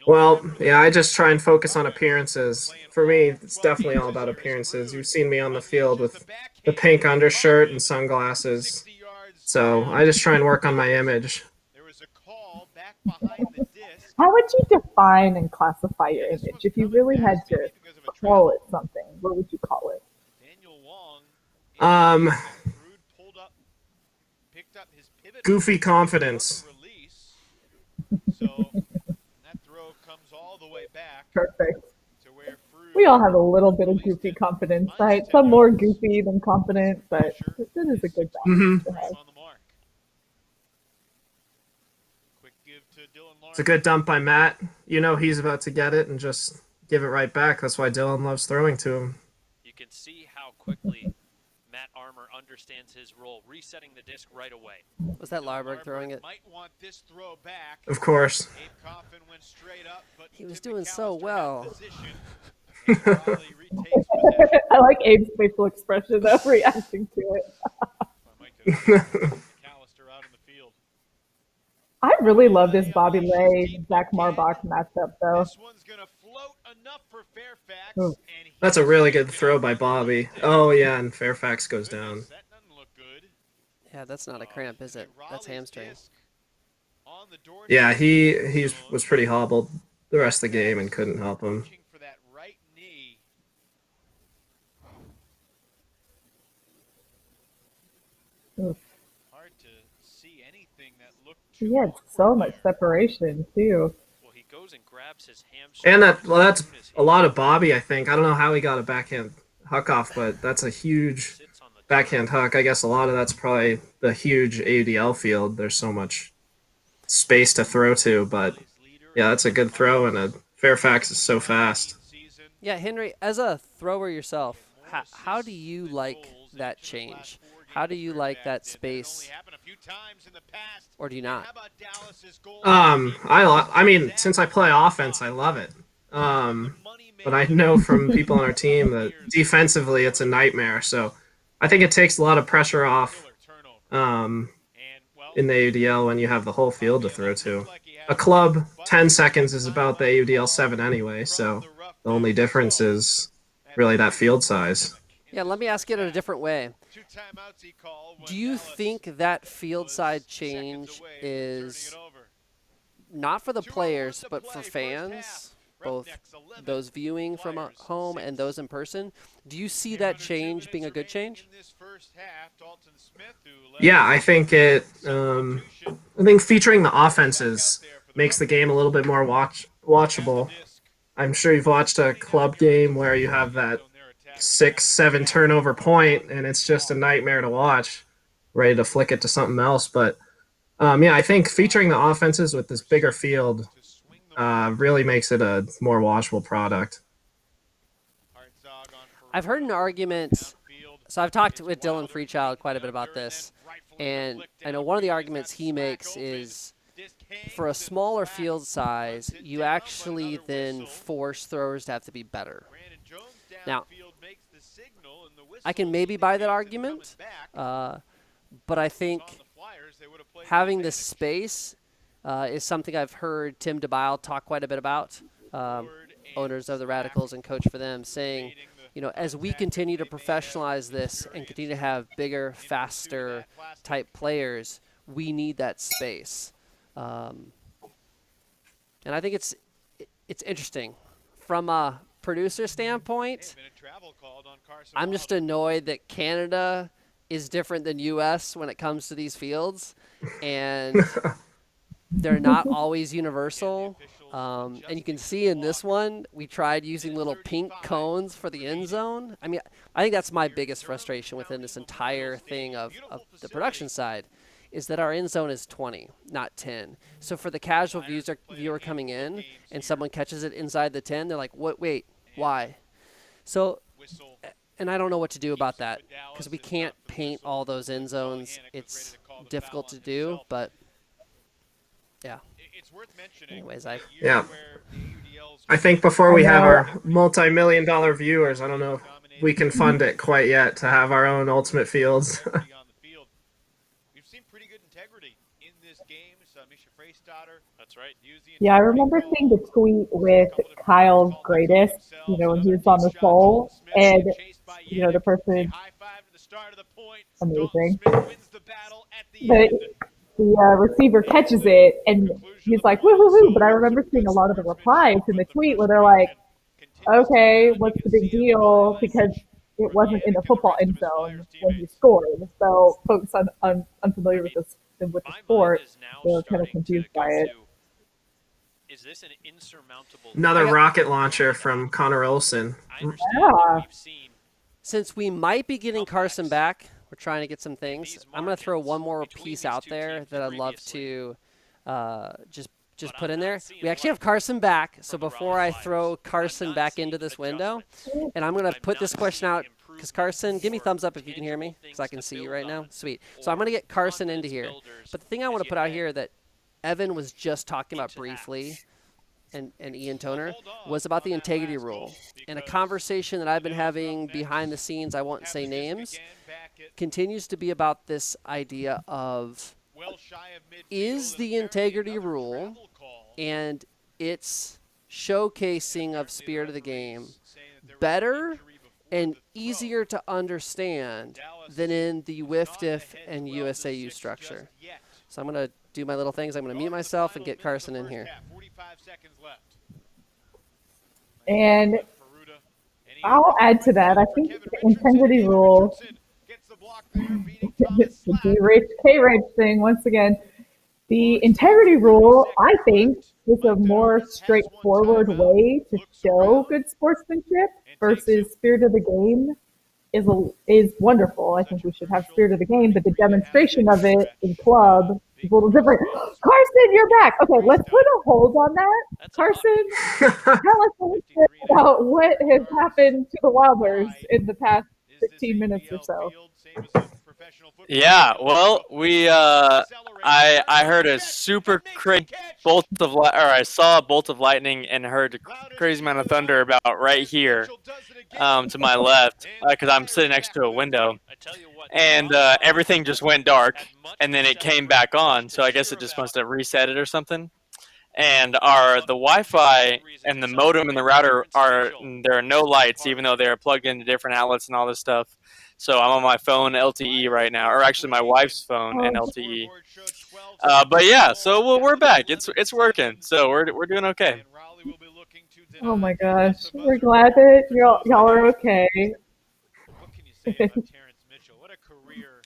Well, yeah, I just try and focus on appearances. For me, it's definitely all about appearances. You've seen me on the field with the pink undershirt and sunglasses. So I just try and work on my image. How would you define and classify your image? If you really had to call it something, what would you call it? Goofy confidence. Perfect. We all have a little bit of goofy confidence, right? Some more goofy than confident, but it is a good balance to have. It's a good dump by Matt. You know he's about to get it and just give it right back. That's why Dylan loves throwing to him. You can see how quickly Matt Armour understands his role, resetting the disc right away. Was that Larberg throwing it? Of course. He was doing so well. I like Abe's facial expression though, reacting to it. I really love this Bobby Lay, Zach Marbach matchup though. That's a really good throw by Bobby. Oh yeah, and Fairfax goes down. Yeah, that's not a cramp, is it? That's hamstring. Yeah, he was pretty hobbled the rest of the game and couldn't help him. He had so much separation too. And that's a lot of Bobby, I think. I don't know how he got a backhand huck off, but that's a huge backhand huck. I guess a lot of that's probably the huge AUDL field. There's so much space to throw to, but yeah, that's a good throw, and Fairfax is so fast. Yeah, Henry, as a thrower yourself, how do you like that change? How do you like that space? Or do you not? I mean, since I play offense, I love it. But I know from people on our team that defensively it's a nightmare. So I think it takes a lot of pressure off in the AUDL when you have the whole field to throw to. A club, 10 seconds is about the AUDL 7 anyway, so the only difference is really that field size. Yeah, let me ask it in a different way. Do you think that field side change is not for the players, but for fans, both those viewing from home and those in person? Do you see that change being a good change? Yeah, I think I think featuring the offenses makes the game a little bit more watchable. I'm sure you've watched a club game where you have that 6-7 turnover point, and it's just a nightmare to watch, ready to flick it to something else. But yeah, I think featuring the offenses with this bigger field really makes it a more watchable product. I've heard an argument, so I've talked with Dylan Freechild quite a bit about this, and I know one of the arguments he makes is for a smaller field size, you actually then force throwers to have to be better. Now, I can maybe buy that argument, but I think having this space is something I've heard Tim DeBile talk quite a bit about, owners of the Radicals and coach for them, saying, you know, as we continue to professionalize this and continue to have bigger, faster type players, we need that space. And I think it's interesting. From a producer standpoint, I'm just annoyed that Canada is different than U.S. when it comes to these fields, and they're not always universal. And you can see in this one, we tried using little pink cones for the end zone. I mean, I think that's my biggest frustration within this entire thing of the production side, is that our end zone is 20, not 10. So for the casual viewer coming in and someone catches it inside the 10, they're like, "What? Wait, why?" So, and I don't know what to do about that because we can't paint all those end zones. It's difficult to do, but yeah. Anyways, I think before we have our multi-million-dollar viewers, I don't know if we can fund it quite yet to have our own ultimate fields. That's right. Yeah, I remember seeing the tweet with Kyle's greatest, you know, when he was on the pole, and, you know, the person, amazing. The receiver catches it, and he's like, woo, woo, woo. But I remember seeing a lot of the replies in the tweet where they're like, okay, what's the big deal? Because it wasn't in the football end zone when he scored. So folks unfamiliar with the sport, they're kind of confused by it. Is this an insurmountable Another rocket launcher from Connor Olsen. Yeah. Since we might be getting Carson back, we're trying to get some things. I'm going to throw one more piece out there that I'd love to just put in there. We actually have Carson back, so before I throw Carson back into this window, and I'm going to put this question out, because Carson, give me thumbs up if you can hear me, because I can see you right now. Sweet. So I'm going to get Carson into here. But the thing I want to put out here that Evan was just talking about briefly, and Ian Toner, was about the integrity rule. And a conversation that I've been having behind the scenes, I won't say names, continues to be about this idea of, is the integrity rule and its showcasing of spirit of the game better and easier to understand than in the WIFDIF and USAU structure? So I'm going to do my little things. I'm going to mute myself and get Carson in here. And I'll add to that. I think the integrity rule, the D-Rich, K-Rich thing, once again, the integrity rule, I think, is a more straightforward way to show good sportsmanship versus spirit of the game is wonderful. I think we should have spirit of the game, but the demonstration of it in club is a little different. Carson, you're back. Okay, let's put a hold on that. Carson, tell us a little bit about what has happened to the Wilders in the past 15 minutes or so. Yeah, well, I heard a super crazy I saw a bolt of lightning and heard a crazy amount of thunder about right here, to my left, because I'm sitting next to a window, and everything just went dark, and then it came back on. So I guess it just must have reset it or something. And the Wi-Fi and the modem and the router there are no lights, even though they're plugged into different outlets and all this stuff. So I'm on my phone LTE right now, or actually my wife's phone and LTE. But yeah, so we're back. It's working. So we're doing okay. Oh my gosh, we're glad that y'all are okay.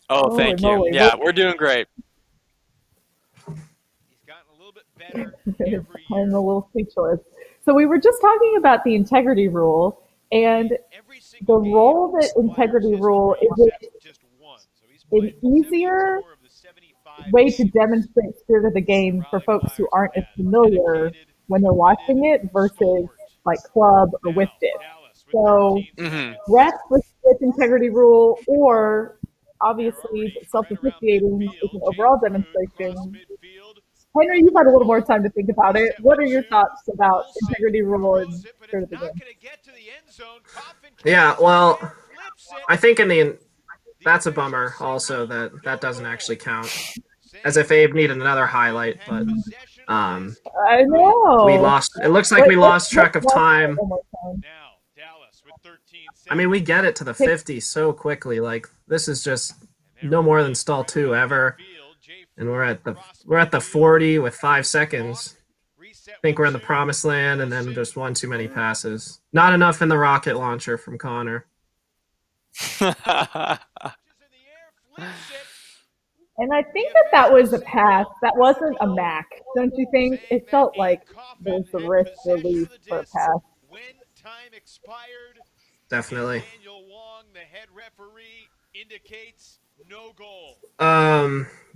Oh, thank you. Yeah, we're doing great. I'm a little speechless. So we were just talking about the integrity rule, And the role that integrity rule is an easier way to demonstrate spirit of the game for folks who aren't as familiar when they're watching it versus like club or with it. So refs with integrity rule or obviously self-officiating is an overall demonstration. Henry, you've had a little more time to think about it. What are your thoughts about integrity rule and spirit of the game? Yeah, well, I think that's a bummer also that doesn't actually count. As if Abe needed another highlight, but I know. we lost. It looks like we lost track of time. I mean, we get it to the 50 so quickly. Like, this is just no more than stall 2 ever, and we're at the 40 with 5 seconds. I think we're in the promised land, and then just one too many passes. Not enough in the rocket launcher from Connor. And I think that was a pass. That wasn't a Mac, don't you think? It felt like there was the wrist release for a pass. Definitely.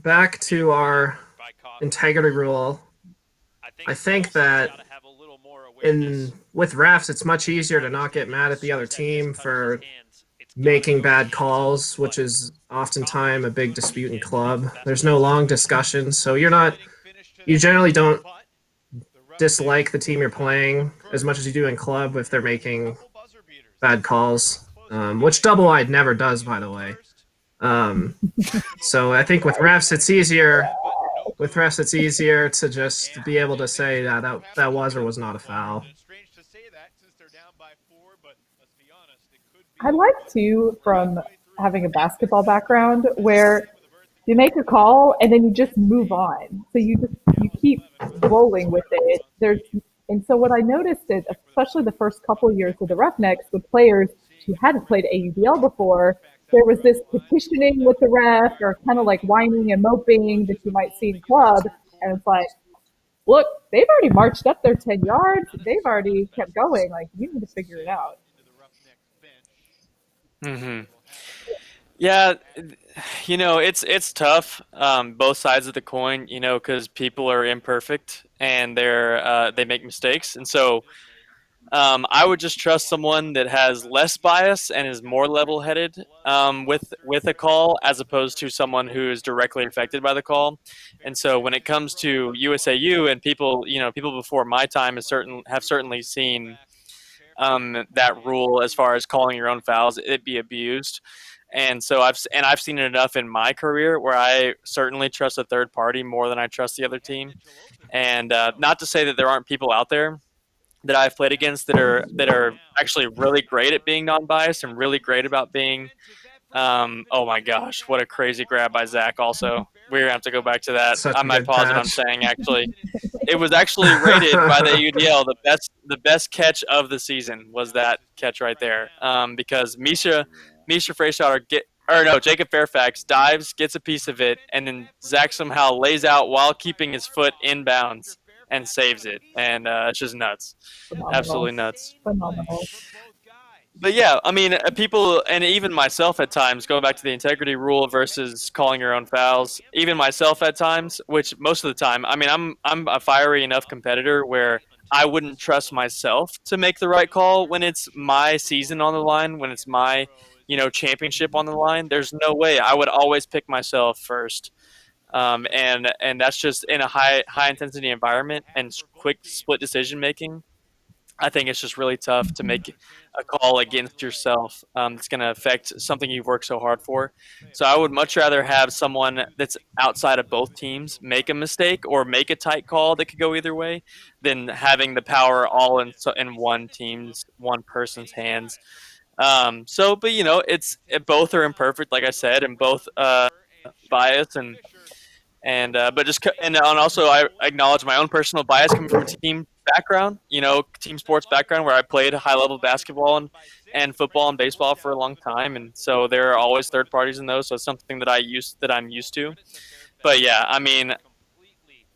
Back to our integrity rule. I think that with refs, it's much easier to not get mad at the other team for making bad calls, which is oftentimes a big dispute in club. There's no long discussions, so you generally don't dislike the team you're playing as much as you do in club if they're making bad calls, which double-wide never does, by the way. So I think with refs, it's easier. With refs, it's easier to just be able to say that was or was not a foul. I like too, from having a basketball background, where you make a call and then you just move on. So you keep rolling with it. And so what I noticed is, especially the first couple years of the Roughnecks, with players who hadn't played AUDL before, there was this petitioning with the ref or kind of like whining and moping that you might see in club. And it's like, look, they've already marched up their 10 yards. They've already kept going. Like, you need to figure it out. Yeah, it's tough, both sides of the coin, because people are imperfect and they make mistakes. And so I would just trust someone that has less bias and is more level-headed with a call, as opposed to someone who is directly affected by the call. And so when it comes to USAU and people before my time have certainly seen that rule as far as calling your own fouls, it be abused. And so I've seen it enough in my career where I certainly trust a third party more than I trust the other team. And not to say that there aren't people out there that I've played against that are actually really great at being non-biased and really great about being. Oh my gosh, what a crazy grab by Zach! Also, we're gonna have to go back to that. I might pause what I'm saying. Actually, it was actually rated by the AUDL the best catch of the season was that catch right there. Because Misha Freischauer Jacob Fairfax dives, gets a piece of it, and then Zach somehow lays out while keeping his foot in bounds and saves it. And it's just nuts. Phenomenal. Absolutely nuts. Phenomenal. But yeah, I mean, people, and even myself at times, going back to the integrity rule versus calling your own fouls, even myself at times, which most of the time, I mean, I'm a fiery enough competitor where I wouldn't trust myself to make the right call when it's my season on the line, when it's my, championship on the line. There's no way. I would always pick myself first. And that's just in a high intensity environment and quick split decision making. I think it's just really tough to make a call against yourself. That's going to affect something you've worked so hard for. So I would much rather have someone that's outside of both teams make a mistake or make a tight call that could go either way than having the power all in one person's hands. But both are imperfect, like I said, and both biased and also I acknowledge my own personal bias coming from a team background, team sports background where I played high level basketball and football and baseball for a long time, and so there are always third parties in those. So it's something that I'm used to. But yeah, I mean,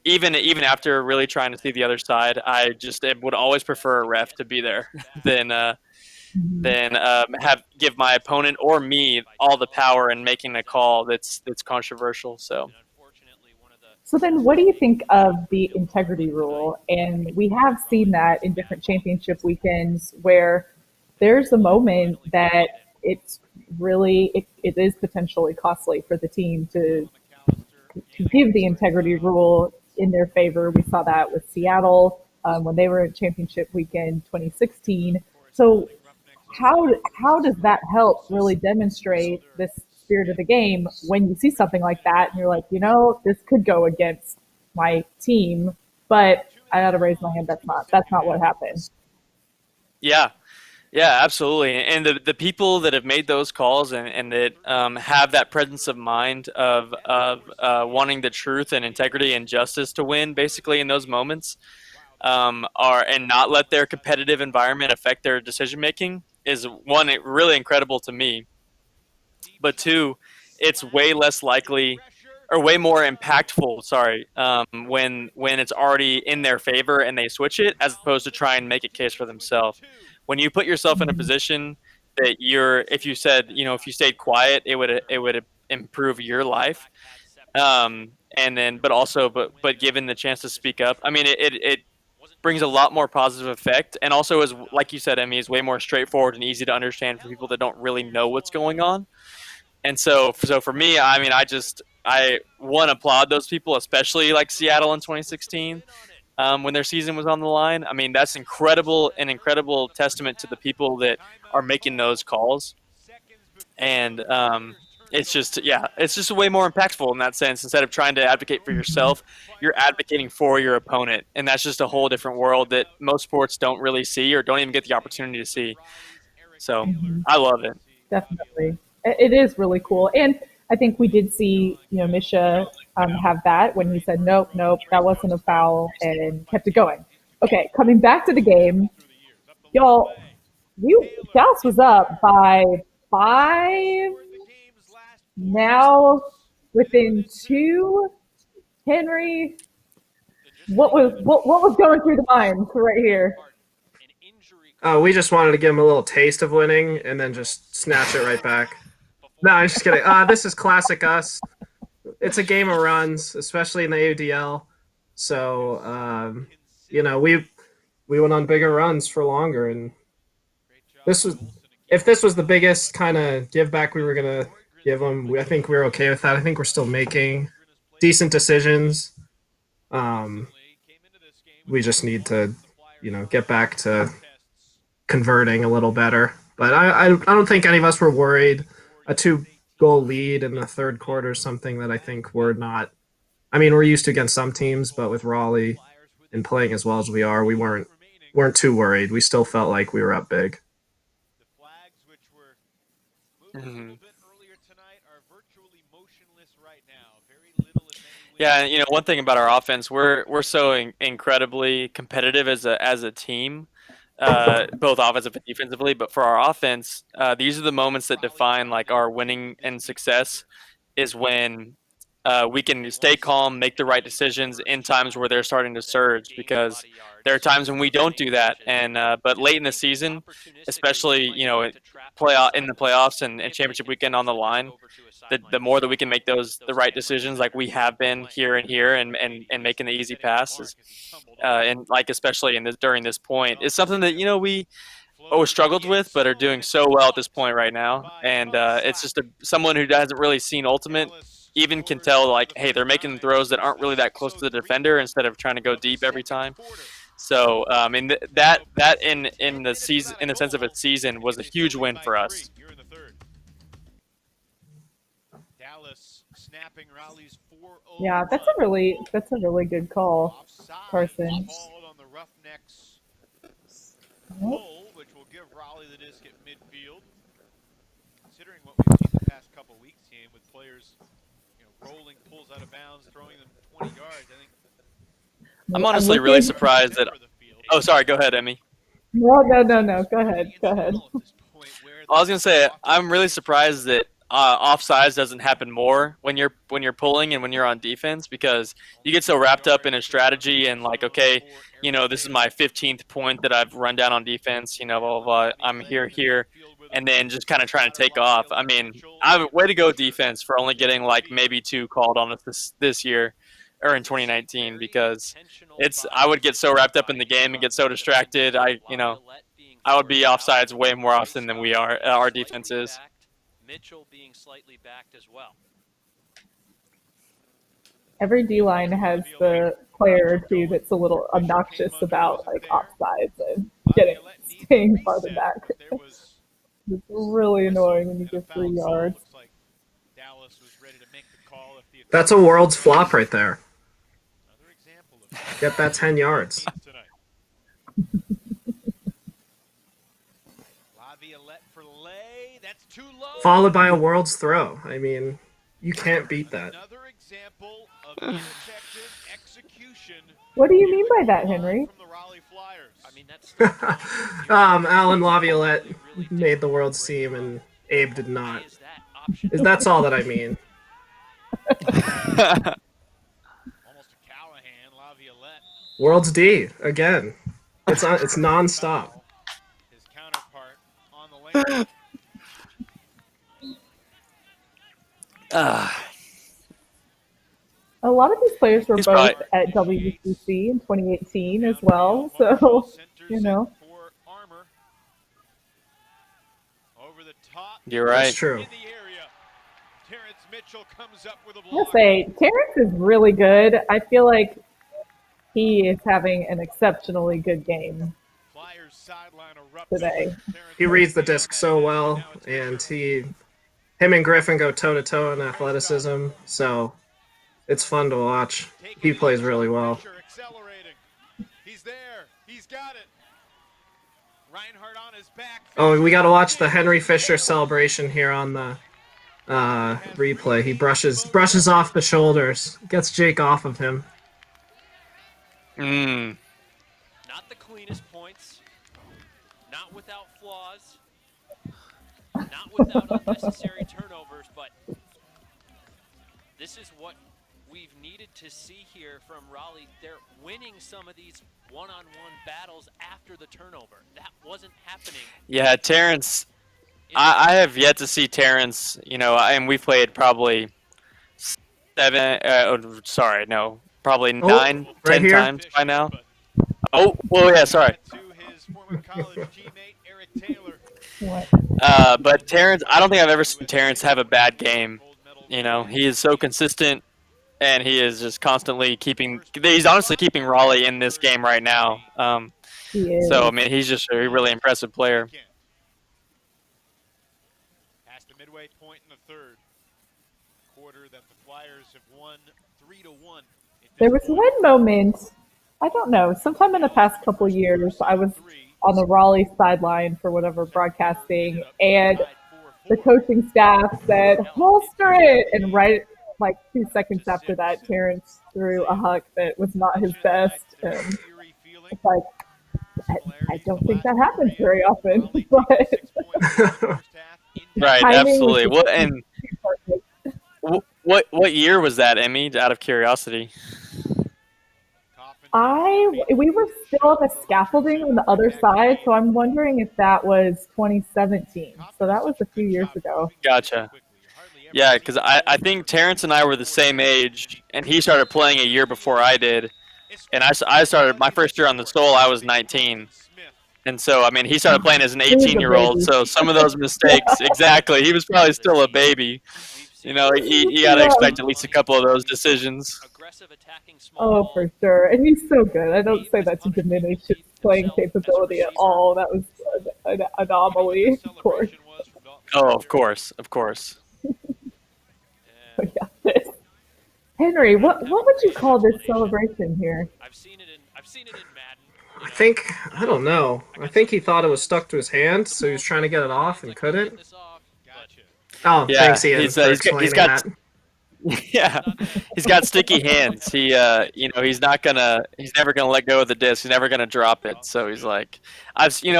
even after really trying to see the other side, I would always prefer a ref to be there than than give my opponent or me all the power in making a call that's controversial. So then what do you think of the integrity rule? And we have seen that in different championship weekends where there's a moment that it's really, it is potentially costly for the team to give the integrity rule in their favor. We saw that with Seattle when they were in championship weekend 2016. So how does that help really demonstrate this spirit of the game when you see something like that and you're like, this could go against my team, but I got to raise my hand. That's not what happened. Yeah, absolutely. And the people that have made those calls and that have that presence of mind of wanting the truth and integrity and justice to win, basically in those moments, and not let their competitive environment affect their decision making is one, really incredible to me. But two, it's way less likely or way more impactful. When it's already in their favor and they switch it, as opposed to try and make a case for themselves. When you put yourself in a position that if you stayed quiet, it would improve your life. But given the chance to speak up, I mean, it brings a lot more positive effect, and also is, like you said, Emi, is way more straightforward and easy to understand for people that don't really know what's going on. And so for me, I mean, I applaud those people, especially like Seattle in 2016. When their season was on the line. I mean, that's an incredible testament to the people that are making those calls. And it's just way more impactful in that sense. Instead of trying to advocate for yourself, you're advocating for your opponent. And that's just a whole different world that most sports don't really see or don't even get the opportunity to see. So I love it. Definitely. It is really cool. And I think we did see, Misha have that when he said, nope, that wasn't a foul, and kept it going. Okay, coming back to the game, y'all, Dallas was up by 5. Now within 2. Henry, what was going through the mind right here? We just wanted to give him a little taste of winning and then just snatch it right back. No, I'm just kidding. This is classic us. It's a game of runs, especially in the AUDL. So, we went on bigger runs for longer, and if this was the biggest kind of give back we were gonna give them, I think we're okay with that. I think we're still making decent decisions. We just need to, get back to converting a little better. But I don't think any of us were worried. A 2-goal lead in the third quarter is something that I think we're not. I mean, we're used to against some teams, but with Raleigh and playing as well as we are, we weren't too worried. We still felt like we were up big. Yeah, one thing about our offense, we're so incredibly competitive as a team. Both offensive and defensively, but for our offense, these are the moments that define like our winning and success. Is when we can stay calm, make the right decisions in times where they're starting to surge. Because there are times when we don't do that, and but late in the season, especially in the playoffs and championship weekend on the line, the more that we can make the right decisions, like we have been here and making the easy passes, and like especially during this point, is something that we always struggled with, but are doing so well at this point right now. And it's just someone who hasn't really seen Ultimate even can tell, like, hey, they're making throws that aren't really that close to the defender instead of trying to go deep every time. So, and that in the season, in the sense of its season, was a huge win for us. Yeah, that's a really good call, Carson. Which will give Raleigh the disc at midfield. Considering what we've seen the past couple weeks, team with players, rolling pulls out of bounds, throwing them 20 yards. I think. I'm honestly really surprised that. Oh, sorry. Go ahead, Emi. No. Go ahead. I was gonna say I'm really surprised that offsides doesn't happen more when you're pulling and when you're on defense, because you get so wrapped up in a strategy and like, okay, this is my 15th point that I've run down on defense, blah, blah, blah. I'm here, and then just kind of trying to take off. I mean, way to go defense for only getting like maybe 2 called on us this year or in 2019, because I would get so wrapped up in the game and get so distracted. I would be offsides way more often than we are. Our defense is. Mitchell being slightly backed as well. Every D line has the player or two that's a little obnoxious about like offsides and staying farther back. It's really annoying when you get 3 yards. That's a world's flop right there. Get that 10 yards. Followed by a world's throw. I mean, you can't beat that. What do you mean by that, Henry? Alan Laviolette made the world's team and Abe did not. That's all that I mean. World's D again. It's nonstop. His counterpart on the lane. A lot of these players were both at WCC in 2018 as well, so You're right. That's true. I'll say Terrence is really good. I feel like he is having an exceptionally good game today. He reads the disc so well, and him and Griffin go toe-to-toe in athleticism, so it's fun to watch. He plays really well. He's there. He's got it. Reinhardt on his back. Oh, we got to watch the Henry Fisher celebration here on the replay. He brushes off the shoulders, gets Jake off of him. Not the cleanest points. Not without flaws. Not without unnecessary turnovers, but this is what we've needed to see here from Raleigh. They're winning some of these one-on-one battles after the turnover. That wasn't happening. Yeah, Terrence, I have yet to see Terrence, and we've played probably probably 9, 10 times by now. Oh, well, yeah, sorry. But Terrence, I don't think I've ever seen Terrence have a bad game. He is so consistent, and he is just constantly he's honestly keeping Raleigh in this game right now. So, I mean, he's just a really impressive player. Past the midway point in the third quarter that the Flyers have won 3-1. There was one moment, I don't know, sometime in the past couple years, I was on the Raleigh sideline for whatever broadcasting, and the coaching staff said, holster it, and right like 2 seconds after that, Terrence threw a huck that was not his best, and it's like, I don't think that happens very often, but right, absolutely. Well, and what year was that, Emi, out of curiosity? We were still on the scaffolding on the other side, so I'm wondering if that was 2017. So that was a few years ago. Gotcha. Yeah, because I think Terrence and I were the same age, and he started playing a year before I did. And I started my first year on the Soul, I was 19. And so, I mean, he started playing as an 18-year-old, so some of those mistakes, exactly, he was probably still a baby. You got to expect at least a couple of those decisions. Oh, for sure. And he's so good. I don't say that to diminish his playing capability at all. That was an anomaly, of course. Oh, of course. Yeah. Henry, what would you call this celebration here? I've seen it in Madden. I don't know. I think he thought it was stuck to his hand, so he was trying to get it off and couldn't. Oh, yeah, thanks, Ian, for explaining that. Yeah, he's got sticky hands. He, he's never gonna let go of the disc. He's never gonna drop it. So he's like, if you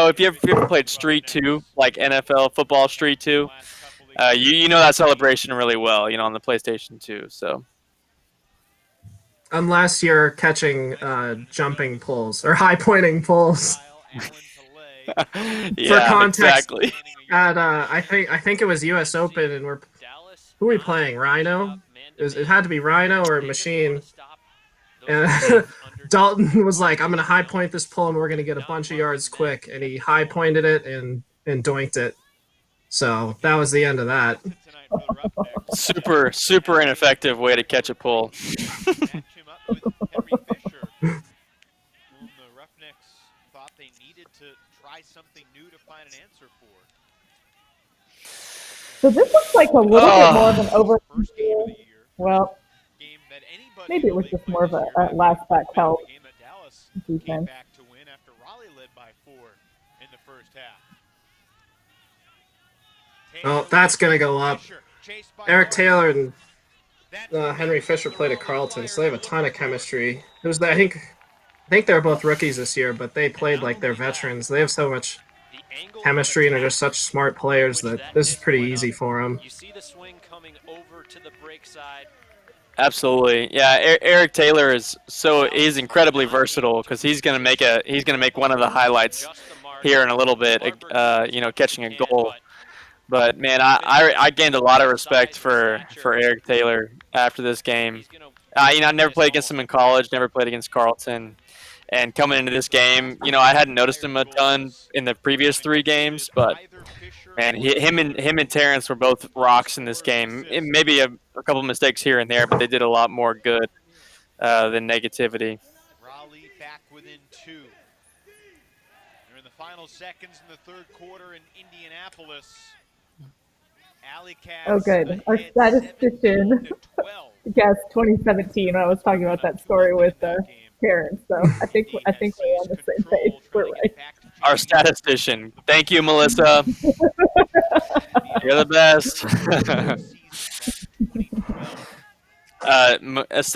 ever played Street 2, like NFL football Street 2, you know that celebration really well, you know, on the PlayStation 2. So. Unless you're catching jumping pulls or high pointing pulls. For Yeah, context, exactly. at I think it was U.S. Open, and who were we playing? Rhino. It had to be Rhino or Machine. And Dalton was like, "I'm gonna high point this pull, and we're gonna get a bunch of yards quick." And he high pointed it and doinked it. So that was the end of that. Super ineffective way to catch a pull. So this looks like a little bit more of an overview. Well, maybe it was just more of a last back help defense. Oh, that's gonna go up. Eric Taylor and Henry Fisher played at Carleton, so they have a ton of chemistry. It was I think they're both rookies this year, but they played like they're veterans. They have so much chemistry and are just such smart players that this is pretty easy for them. You see the swing coming over to the break side. Absolutely, yeah. Eric Taylor he's incredibly versatile because he's gonna make one of the highlights here in a little bit. You know, catching a goal. But man, I gained a lot of respect for Eric Taylor after this game. You know, I never played against him in college, never played against Carleton, and coming into this game, you know, I hadn't noticed him a ton in the previous 3 games, but man, him and Terrence were both rocks in this game. Maybe a couple mistakes here and there, but they did a lot more good than negativity. Raleigh back within 2. They're in the final seconds in the third quarter in Indianapolis. Oh, good. Our statistician guessed 2017 when I was talking about that story with Karen. So I think we're on the same page. We're right. Our statistician. Thank you, Melissa. You're the best.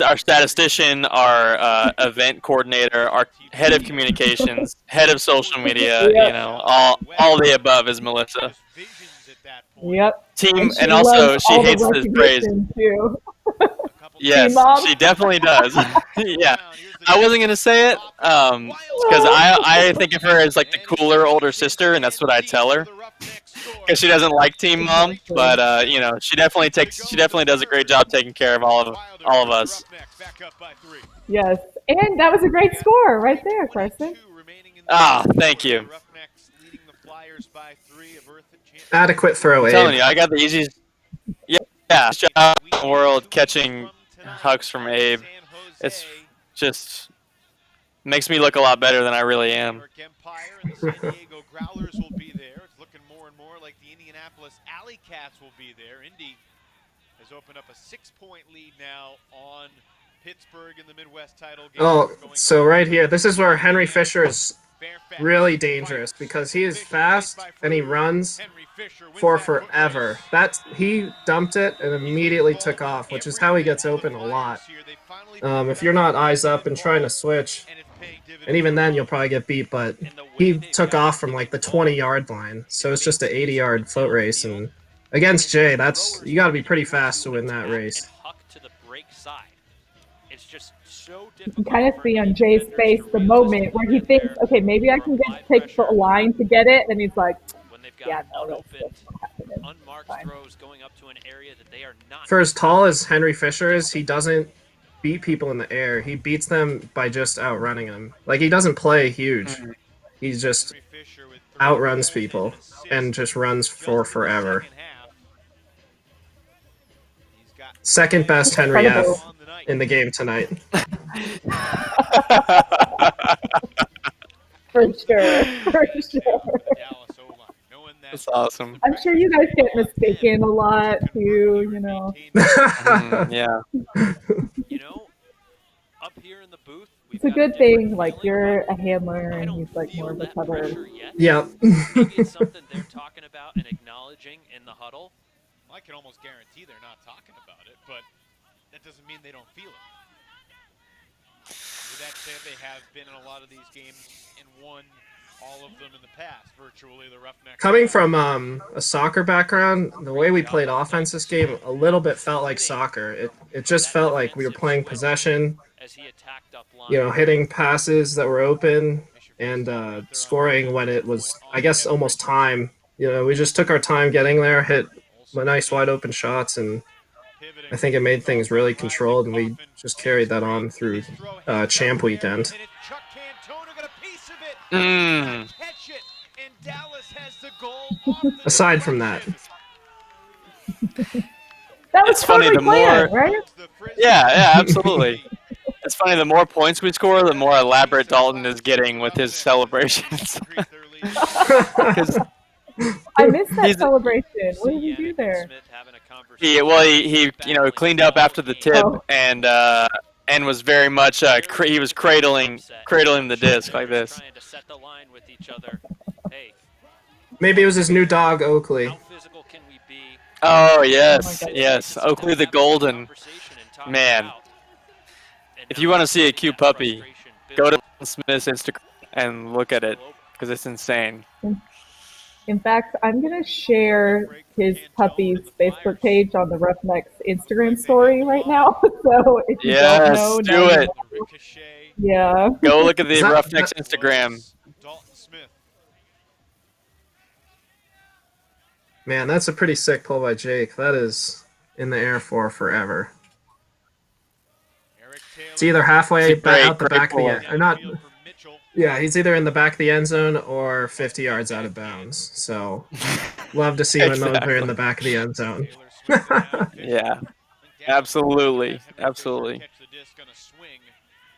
Our statistician, our event coordinator, our head of communications, head of social media, you know, all the above is Melissa. Yep. Team, and also she hates this phrase. Too. Yes, she definitely does. Yeah, I wasn't gonna say it because I think of her as like the cooler older sister, and that's what I tell her because she doesn't like Team Mom. But you know, she definitely does a great job taking care of all of us. Yes, and that was a great score right there, Carson. Ah, thank you. Adequate throw, I'm telling you, I got the easiest. Yeah, shot in the world catching hucks from Abe. It's just makes me look a lot better than I really am. It's looking more and more like the Indianapolis Alley Cats will be there. Indy has opened up a 6-point lead now on Pittsburgh in the Midwest title game. Oh, so right here, this is where Henry Fisher is really dangerous because he is fast and he runs for forever. He dumped it and immediately took off, which is how he gets open a lot. If you're not eyes up and trying to switch, and even then you'll probably get beat, but he took off from like the 20-yard line, so it's just an 80-yard float race, and against Jay, you got to be pretty fast to win that race. You can kind of see on Jay's face the moment where he thinks, okay, maybe I can take the line to get it, and he's like, yeah, no, that's not For as tall as Henry Fisher is, he doesn't beat people in the air. He beats them by just outrunning them. Like, he doesn't play huge. He just outruns people and just runs for forever. Second best Henry F in the game tonight. For sure. That's awesome. I'm sure you guys get mistaken a lot too, you know. Yeah. You know, up here in the booth, it's a good thing, like you're a handler and he's like more of a cutter. Yeah. Maybe it's something they're talking about and acknowledging in the huddle. I can almost guarantee they're not talking about it, but that doesn't mean they don't feel it. With that said, they have been in a lot of these games and won all of them in the past, virtually the Roughnecks. Coming from a soccer background, the way we played offense this game a little bit felt like soccer. It just felt like we were playing possession, hitting passes that were open and scoring when it was, I guess, almost time. We just took our time getting there, hit nice wide open shots, and I think it made things really controlled, and we just carried that on through champ weekend. Aside from that. That was It's funny, totally the planned, more- right? Yeah, absolutely. It's funny, the more points we score, the more elaborate Dalton is getting with his celebrations. 'Cause I missed that He's- celebration. What did he do there? he cleaned up after the tip and was very much he was cradling the disc like this. Maybe it was his new dog, Oakley. Oh yes, God. yes, Oakley the Golden. Man, if you want to see a cute puppy, go to Smith's Instagram and look at it because it's insane. In fact, I'm going to share his puppy's Facebook page on the Roughnecks Instagram story right now. So if you don't know, Yes, now do you it. know. Yeah. Go look at the Is that- Roughnecks Instagram. Dalton Smith. Man, that's a pretty sick pull by Jake. That is in the air for forever. It's either halfway It's a great, out the great back of the pull. end, or not. Yeah, he's either in the back of the end zone or 50 yards out of bounds. So, love to see when those are in the back of the end zone. Yeah, absolutely, absolutely. Catch the disc on a swing,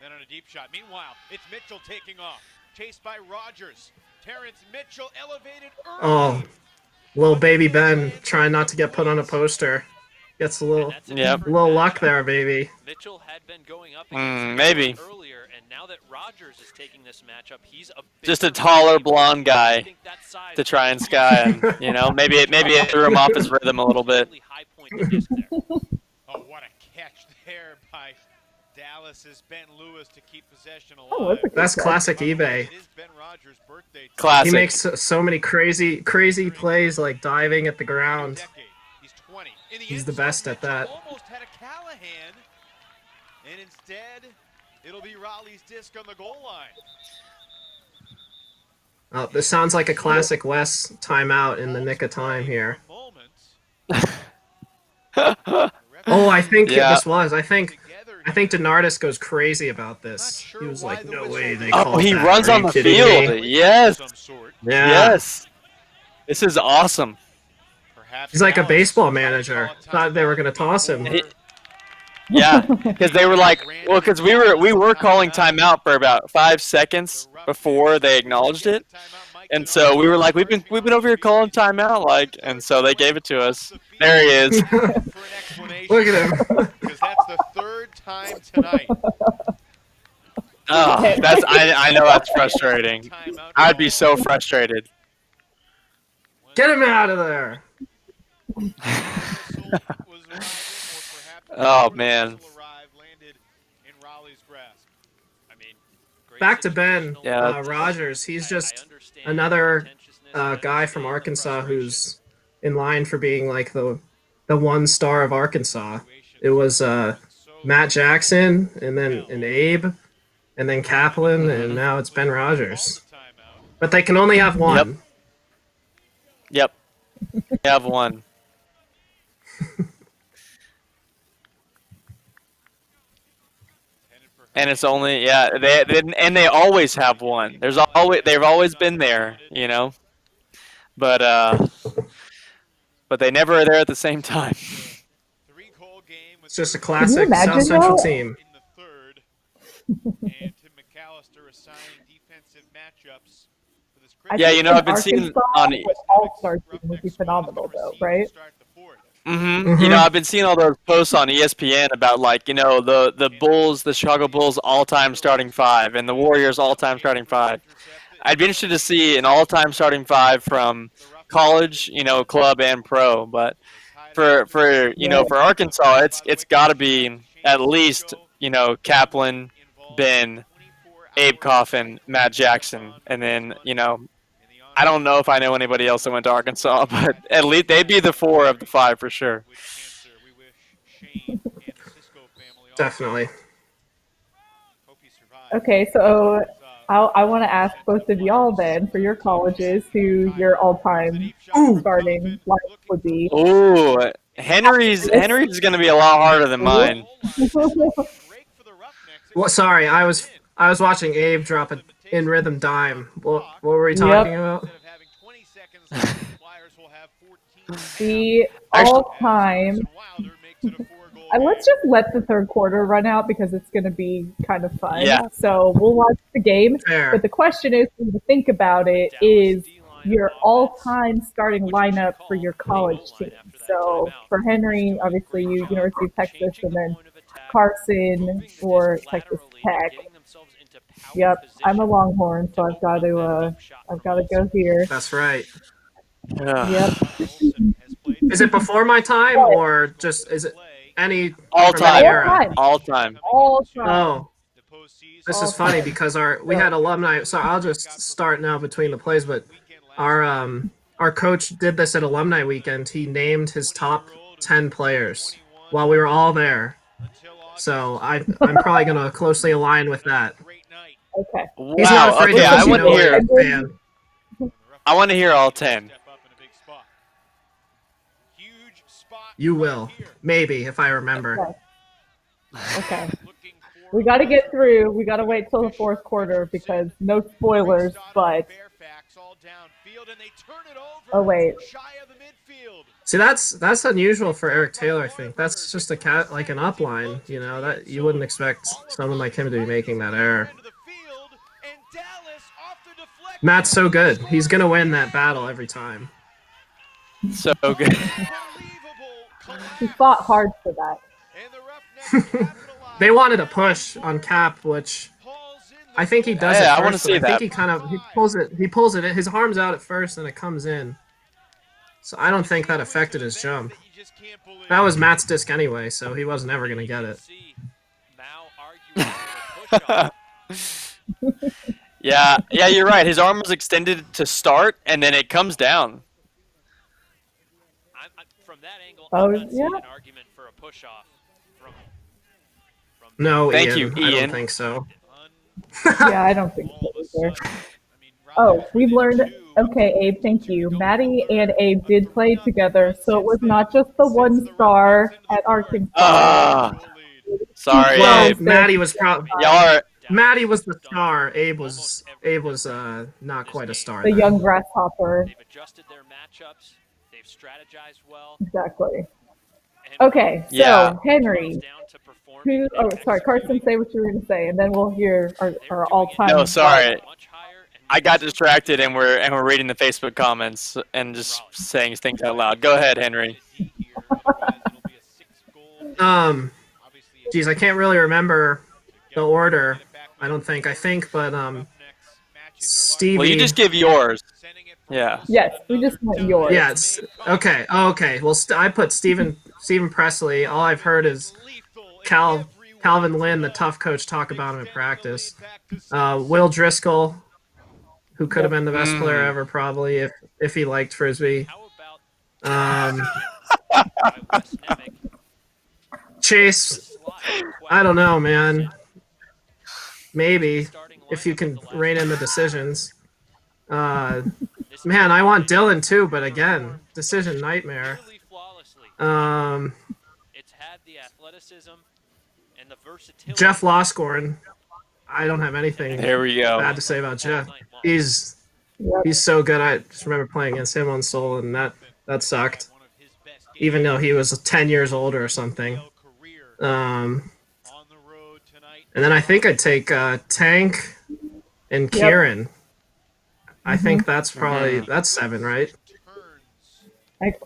then on a deep shot. Meanwhile, it's Mitchell taking off, chased by Rogers. Terrence Mitchell elevated early. Oh, little baby Ben trying not to get put on a poster. Gets a little luck there, baby. Mitchell had been going up Maybe. earlier, and now that Rogers is taking this matchup, he's Just a taller blonde guy to try and sky him. Maybe it threw him off his rhythm a little bit. Oh, what a catch there by Dallas's Ben Lewis to keep possession alive. Oh, that's a good That's catch. classic eBay. It is Ben Rogers' birthday today. Classic. He makes so many crazy plays, like diving at the ground. Decade. He's 20. In the He's end the zone, best at that. Mitchell almost had a Callahan, and instead, it'll be Raleigh's disc on the goal line. Oh, this sounds like a classic Wes timeout in the nick of time here. Oh, I think Yeah. this was. I think Denardis goes crazy about this. He was like, "No way they called Oh, he that. runs Are on you the kidding field. me?" Yes, Some sort. Yeah. yes. This is awesome. Perhaps He's like a Dallas baseball tries to manager. call a Thought they were timeout gonna toss him. before- Yeah, because they were like, because we were calling timeout for about 5 seconds before they acknowledged it, and so we were like, we've been over here calling timeout, and so they gave it to us. There he is. For an explanation, Look at him. because that's the third time tonight. Oh, I know that's frustrating. I'd be so frustrated. Get him out of there. Oh, man. Back to Ben Yeah. Rogers. He's just another guy from Arkansas who's in line for being like the one star of Arkansas. It was Matt Jackson, and then Abe, and then Kaplan, and now it's Ben Rogers. But they can only have one. Yep. We have one. And it's only they always have one. They've always been there, but they never are there at the same time. It's just a classic imagine South Central that? team. In the third, and Tim McAllister assigning defensive matchups for this I Yeah, think I've in been seeing Arkansas, on the all-star team would be phenomenal, though, right? I've been seeing all those posts on ESPN about the Bulls, the Chicago Bulls all-time starting five, and the Warriors all-time starting five. I'd be interested to see an all-time starting five from college, club and pro. But for Arkansas, it's got to be at least Kaplan, Ben, Abe Coffin, Matt Jackson, and then, I don't know if I know anybody else that went to Arkansas, but at least they'd be the 4 of the 5 for sure. Definitely. Okay, so I want to ask both of y'all then, for your colleges, who your all-time starting lineup would be. Ooh, Henry's going to be a lot harder than mine. Well, sorry, I was watching Abe drop an in rhythm dime. What were we talking about? The all-time. Let's just let the third quarter run out because it's going to be kind of fun. Yeah. So we'll watch the game. Fair. But the question is, when you think about it, is your all-time starting lineup for your college team. So for Henry, obviously, University of Texas, and then Carson for Texas Tech. Yep, I'm a Longhorn, so I've got to go here. That's right. Yep. Is it before my time or just is it any All from any time. era? All time. All time. Oh, this is funny because we had alumni. So I'll just start now between the plays, but our coach did this at alumni weekend. He named his top 10 players while we were all there. So I'm probably gonna closely align with that. Okay. He's not afraid to I want to hear. fan. I want to hear all 10. You will, maybe, if I remember. Okay. We got to get through. We got to wait till the fourth quarter because no spoilers, but. Oh, wait. See, that's unusual for Eric Taylor, I think. That's just an upline, that you wouldn't expect someone like him to be making that error. Matt's so good. He's going to win that battle every time. So good. He fought hard for that. They wanted a push on Cap, which I think he does it first. I want to see I that. think he pulls it. His arm's out at first, and it comes in. So I don't think that affected his jump. That was Matt's disc anyway, so he wasn't ever going to get it. Yeah, you're right. His arm was extended to start, and then it comes down. From that angle, Oh, I'm not yeah. seeing an argument for a push-off. No, Thank Ian, you, I Ian. don't think so. Yeah, I don't think so either. Oh, we've learned. Okay, Abe, thank you. Maddie and Abe did play together, so it was not just the one star at Arkansas. Sorry, Well, Abe. Maddie was probably Y'all Maddie was the star. Abe was not quite a star. The then. young grasshopper. They've adjusted their matchups. They've strategized well. Exactly. Okay, so Yeah. Henry. Carson, say what you were going to say, and then we'll hear our all-time. No, sorry. I got distracted, and we're reading the Facebook comments and just saying things out loud. Go ahead, Henry. Geez, I can't really remember the order. I don't think. But Stevie. Well, you just give yours. Yeah. Yes, we just want yours. Yeah. Okay. Well, I put Stephen Presley. All I've heard is Calvin Lynn, the tough coach, talk about him in practice. Will Driscoll, who could have been the best player ever, probably if he liked frisbee. Chase, I don't know, man. Maybe if you can rein in the decisions. Man, I want Dylan too, but again, decision nightmare. Jeff Loscorn. I don't have anything There we go. bad to say about Jeff. He's so good. I just remember playing against him on Seoul, and that sucked. Even though he was 10 years older or something. And then I think I'd take Tank and Kieran. I think that's probably that's 7, right?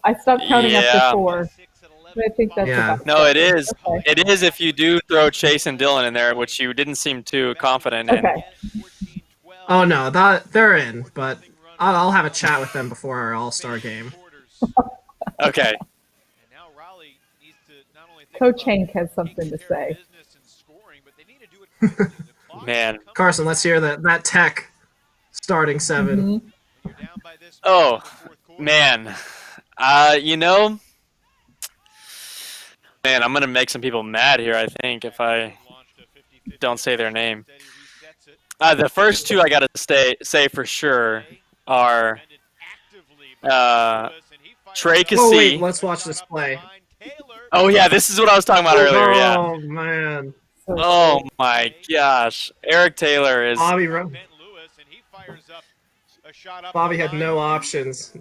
I stopped counting up to Yeah. 4. But I think that's about No, it is. Okay. It is if you do throw Chase and Dylan in there, which you didn't seem too confident in. Okay. Oh no, they're in, but I'll have a chat with them before our All-Star game. Okay. Coach Hank has something to say. Man. Carson, let's hear that tech starting 7. Oh, man. You know, man, I'm going to make some people mad here, I think, if I don't say their name. The first two I got to say for sure are Trey Cassee. Oh, wait, let's watch this play. Oh, yeah, this is what I was talking about earlier, yeah. Oh, man. Oh, my gosh. Eric Taylor is... Bobby had no options.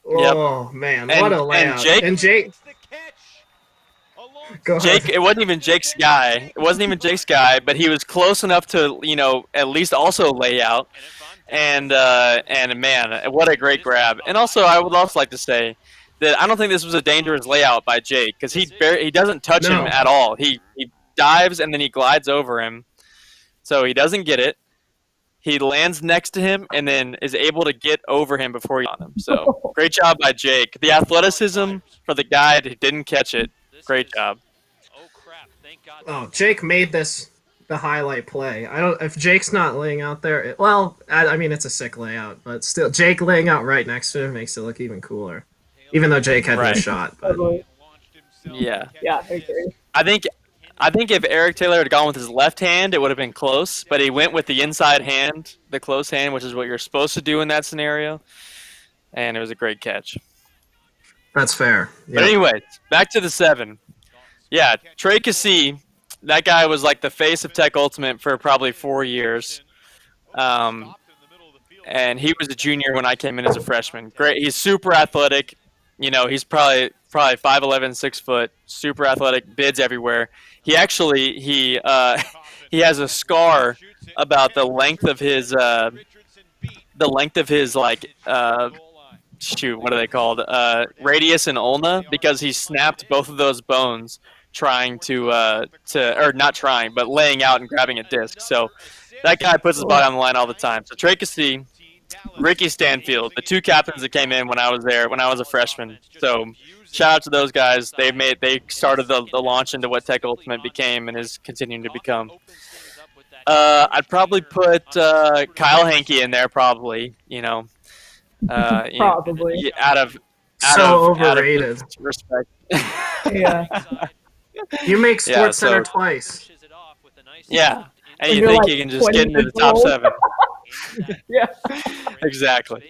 Oh, man, what a layout. And Jake... Jake, it wasn't even Jake's guy. It wasn't even Jake's guy, but he was close enough to, you know, at least also lay out. And man, what a great grab. And also, I would also like to say that I don't think this was a dangerous layout by Jake because he doesn't touch him at all. He dives and then he glides over him, so he doesn't get it. He lands next to him and then is able to get over him before he's on him. So great job by Jake. The athleticism for the guy who didn't catch it. Great job. Oh, Jake made this the highlight play. If Jake's not laying out there, I mean it's a sick layout, but still Jake laying out right next to him makes it look even cooler. Even though Jake had no shot. But... Yeah. Yeah, I agree. I think if Eric Taylor had gone with his left hand, it would have been close, but he went with the inside hand, the close hand, which is what you're supposed to do in that scenario. And it was a great catch. That's fair. Yep. But anyways, back to the 7. Yeah, Trey Cassee, that guy was like the face of Tech Ultimate for probably 4 years. And he was a junior when I came in as a freshman. Great. He's super athletic. You know, he's probably 5'11", 6 foot, super athletic, bids everywhere. He actually, he has a scar about the length of his like, shoot, what are they called? Radius and ulna, because he snapped both of those bones trying or not trying, but laying out and grabbing a disc. So that guy puts his body on the line all the time. So Trey Cassee, Ricky Stanfield, the 2 captains that came in when I was there, when I was a freshman. So shout out to those guys. They started the launch into what Tech Ultimate became and is continuing to become. I'd probably put Kyle Hankey in there, probably. You know, probably out of overrated. Respect. Yeah. You make Sports Center twice. Yeah, and you think like you can just get into the top 7. Yeah. Exactly.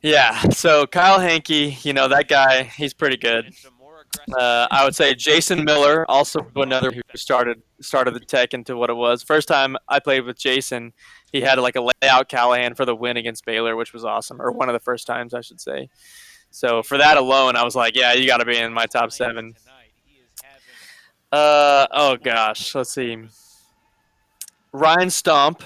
Yeah, so Kyle Hankey, you know, that guy, he's pretty good. I would say Jason Miller, also another who started the Tech into what it was. First time I played with Jason, he had like a layout Callahan for the win against Baylor, which was awesome, or one of the first times, I should say. So for that alone, I was like, yeah, you got to be in my top 7. Oh gosh, let's see. Ryan Stomp,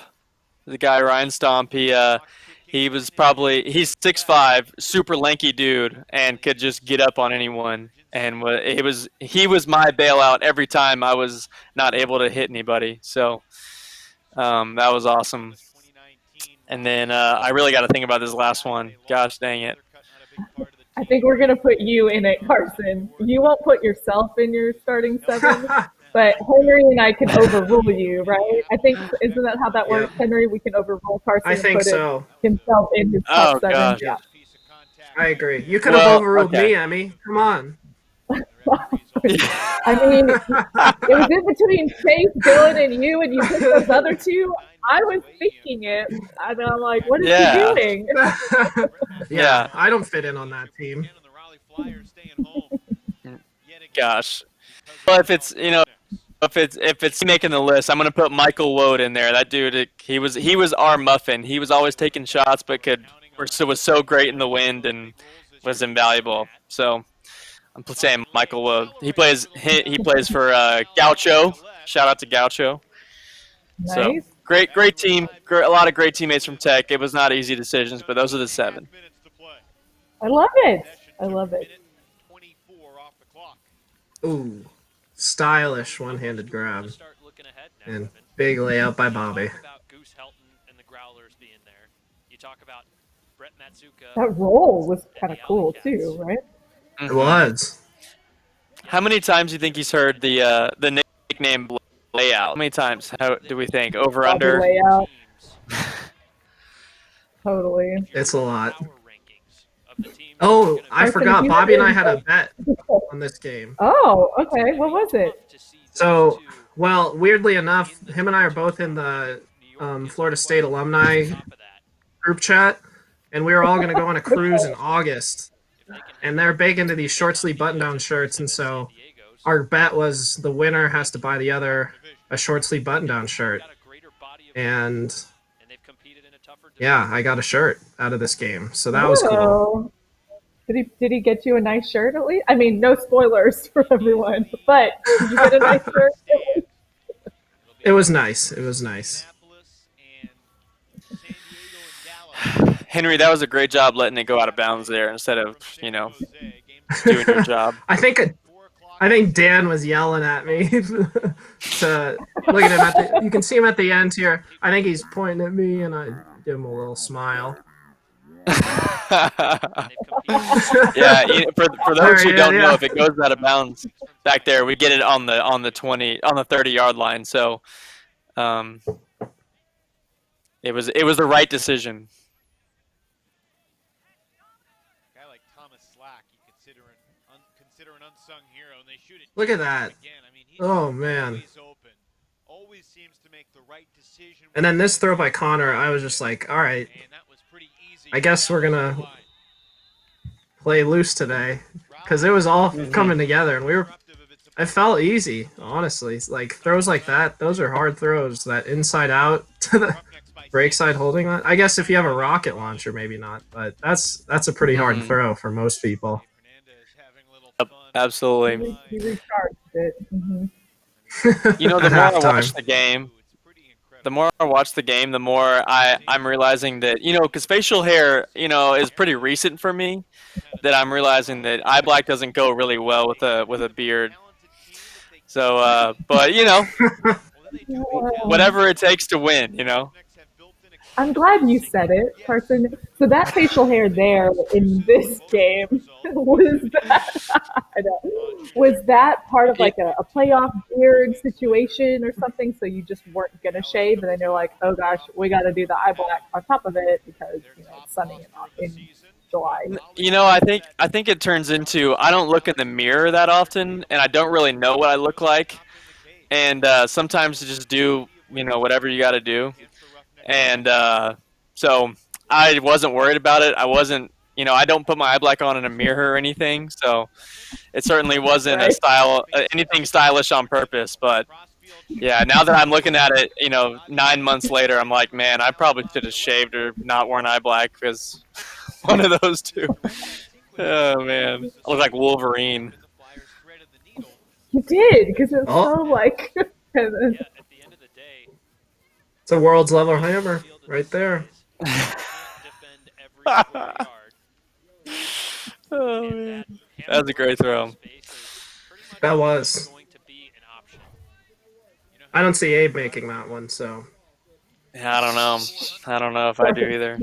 the guy Ryan Stomp, he's 6'5", super lanky dude, and could just get up on anyone. And he was my bailout every time I was not able to hit anybody. So that was awesome. And then I really got to think about this last one. Gosh dang it. I think we're going to put you in it, Carson. You won't put yourself in your starting 7, but Henry and I can overrule you, right? I think, isn't that how that works, Henry? We can overrule Carson I think and put so. Himself in his top 7. Gosh. Yeah. I agree. You could have overruled me, Emi. Come on. I mean, it was in between Chase, Dylan, and you picked those other 2. I was thinking it, and I'm like, what is he doing? Yeah, I don't fit in on that team. Gosh. Well, if it's making the list, I'm gonna put Michael Woad in there. That dude, he was our muffin. He was always taking shots, but was so great in the wind and was invaluable. So I'm saying Michael Woad. He plays for Gaucho. Shout out to Gaucho. Nice. So great team. A lot of great teammates from Tech. It was not easy decisions, but those are the 7. I love it. I love it. Ooh, stylish one-handed grab. And big layout by Bobby. That roll was kind of cool too, right? It was. How many times do you think he's heard the nickname layout. How many times? How do we think? Over Bobby under? layout. Totally. It's a lot. Power rankings of the teams Oh, that are I gonna forgot. you Bobby and I had had a bet on this game. Oh, okay. What was it? to see those So, two well, weirdly enough, him and I are both in the Florida State alumni top of that. group chat, and we were all going to go on a cruise in August. And they're big into these short sleeve button down shirts, and so our bet was the winner has to buy the other a short sleeve button down shirt. And they've competed in a tougher yeah, I got a shirt out of this game, so that was cool. Oh. Did he get you a nice shirt at least? I mean, no spoilers for everyone, but did you get a nice shirt? It was nice. It was nice. Henry, that was a great job letting it go out of bounds there instead of, doing your job. I think Dan was yelling at me to look at him at the. You can see him at the end here. I think he's pointing at me, and I give him a little smile. Yeah, for those who don't know, if it goes out of bounds back there, we get it on the 30-yard line. So, it was the right decision. A guy like Thomas Slack, you consider an unsung hero, and they shoot it. Look at that. Again. I mean, he's Oh man. always seems to make the right decision. And then this throw by Connor, I was just like, all right, I guess we're gonna play loose today, because it was all coming together, and I felt easy, honestly. Like throws like that, those are hard throws. That inside out to the break side holding that. I guess if you have a rocket launcher, maybe not, but that's a pretty hard throw for most people. Absolutely. He recharged it. Mm-hmm. The more I watch the game, the more I'm realizing that, because facial hair, is pretty recent for me, that I'm realizing that eye black doesn't go really well with a beard. So, but, whatever it takes to win, I'm glad you said it, Carson. So that facial hair there in this game was that part of like a playoff beard situation or something? So you just weren't gonna shave, and then you're like, oh gosh, we got to do the eye black on top of it because it's sunny in July. I think it turns into, I don't look in the mirror that often, and I don't really know what I look like, and sometimes you just do whatever you got to do. And so I wasn't worried about it. I wasn't, I don't put my eye black on in a mirror or anything. So it certainly wasn't anything stylish on purpose. But yeah, now that I'm looking at it, 9 months later, I'm like, man, I probably should have shaved or not worn eye black, because one of those two. Oh man, I look like Wolverine. You did, because it's so like. It's a world's level hammer right there. Oh man, that was a great throw. That was. I don't see Abe making that one, so. Yeah, I don't know. I don't know if I do either.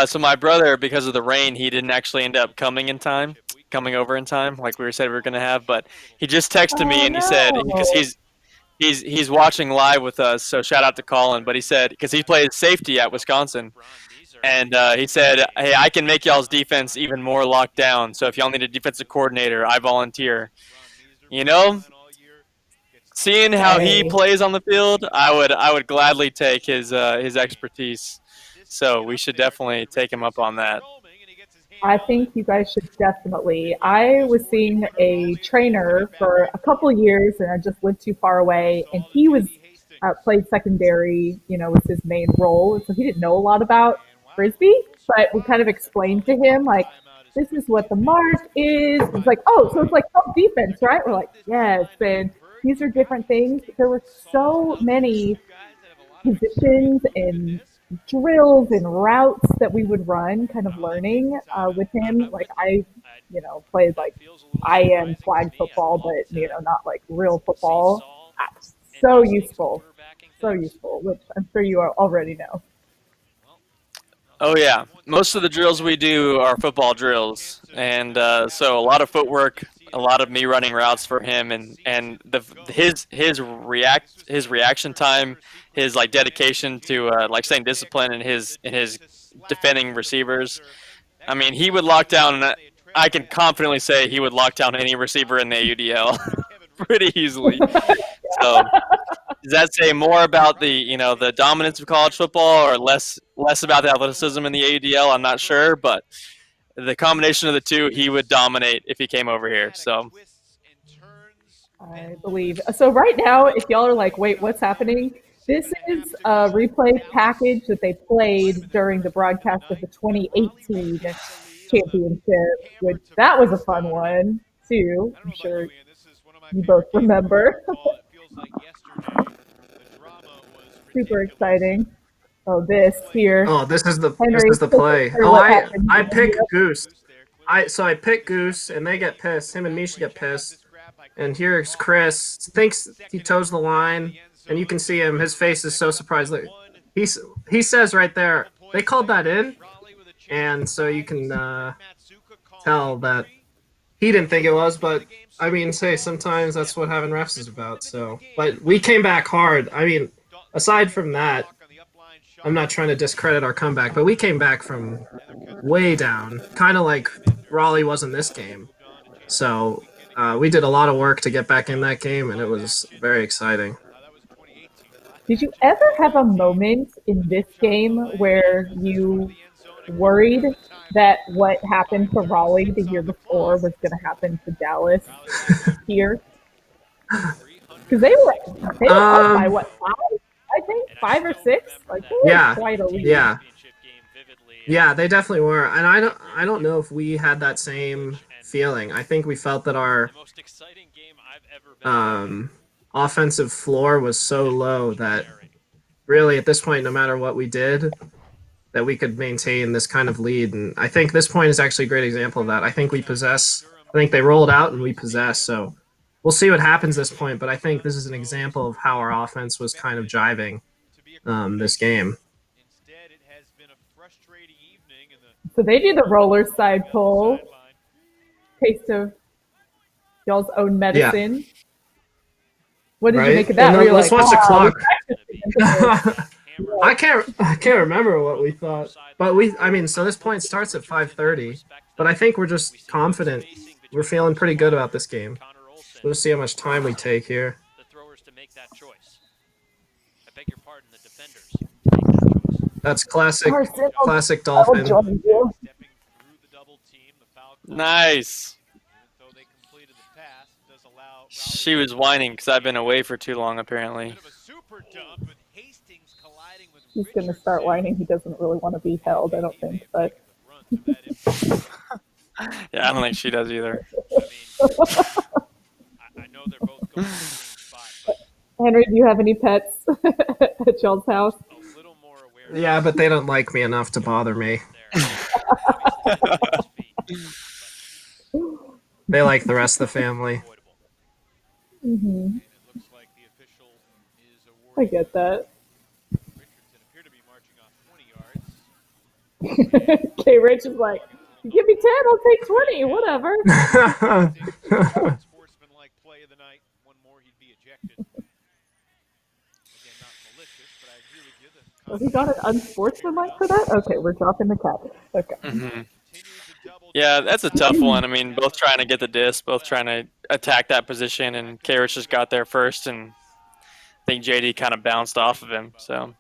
So my brother, because of the rain, he didn't actually end up coming over in time, like we said we were going to have, but he just texted me and he said, because he's watching live with us, so shout out to Colin, but he said, because he plays safety at Wisconsin, and he said, hey, I can make y'all's defense even more locked down, so if y'all need a defensive coordinator, I volunteer. Seeing how he plays on the field, I would gladly take his expertise. So we should definitely take him up on that. I think you guys should definitely. I was seeing a trainer for a couple of years, and I just lived too far away, and he was played secondary, was his main role, so he didn't know a lot about Frisbee, but we kind of explained to him, like, this is what the mark is. It's like, oh, so it's like self-defense, right? We're like, yes, and these are different things. There were so many positions and drills and routes that we would run, kind of learning with him. Like I, played like IM flag football, but not like real football. So useful, which I'm sure you already know. Oh yeah, most of the drills we do are football drills, and so a lot of footwork, a lot of me running routes for him, and his reaction time, his like dedication to like staying disciplined in his defending receivers. I mean, he would lock down. I can confidently say he would lock down any receiver in the AUDL pretty easily. So does that say more about the dominance of college football, or less about the athleticism in the AUDL? I'm not sure, but the combination of the two, he would dominate if he came over here. So I believe. So right now, if y'all are like, wait, what's happening? This is a replay package that they played during the broadcast of the 2018 championship, which that was a fun one too. I'm sure you both remember. Super exciting. Oh, this here. Oh, this is the play. Henry, Oh, what I happened? pick Goose. I pick Goose, and they get pissed. Him and Misha get pissed. And here's Chris, thinks he toes the line, and you can see him. His face is so surprised. Like, he says right there, they called that in, and so you can tell that he didn't think it was. But I mean, say sometimes that's what having refs is about. So, but we came back hard. I mean, aside from that, I'm not trying to discredit our comeback, but we came back from way down, kind of like Raleigh was in this game. So we did a lot of work to get back in that game, and it was very exciting. Did you ever have a moment in this game where you worried that what happened to Raleigh the year before was going to happen to Dallas here? Because they were up by what, 5? I think 5 or 6. Like they were quite a lead. Yeah, they definitely were, and I don't know if we had that same feeling. I think we felt that our offensive floor was so low that really at this point, no matter what we did, that we could maintain this kind of lead. And I think this point is actually a great example of that. I think we possess. I think they rolled out and we possess. So we'll see what happens this point. But I think this is an example of how our offense was kind of jiving this game. So they do the roller side pull. Taste of y'all's own medicine. Yeah. What did you make of that? Let's watch the clock. I can't remember what we thought, but so this point starts at 5:30, but I think we're just confident. We're feeling pretty good about this game. We'll see how much time we take here. That's classic Dolphin. Nice. She was whining because I've been away for too long, apparently. He's going to start whining. He doesn't really want to be held, I don't think. But yeah, I don't think she does either. Henry, do you have any pets at y'all's house? Yeah, but they don't like me enough to bother me. They like the rest of the family. Mm-hmm. I get that. Okay, Rich is like, give me 10, I'll take 20, whatever. Oh, he got an unsportsmanlike for that? Okay, we're dropping the cat. Okay. Mm-hmm. Yeah, that's a tough one. I mean, both trying to get the disc, both trying to attack that position, and K-Rich just got there first, and I think JD kind of bounced off of him. So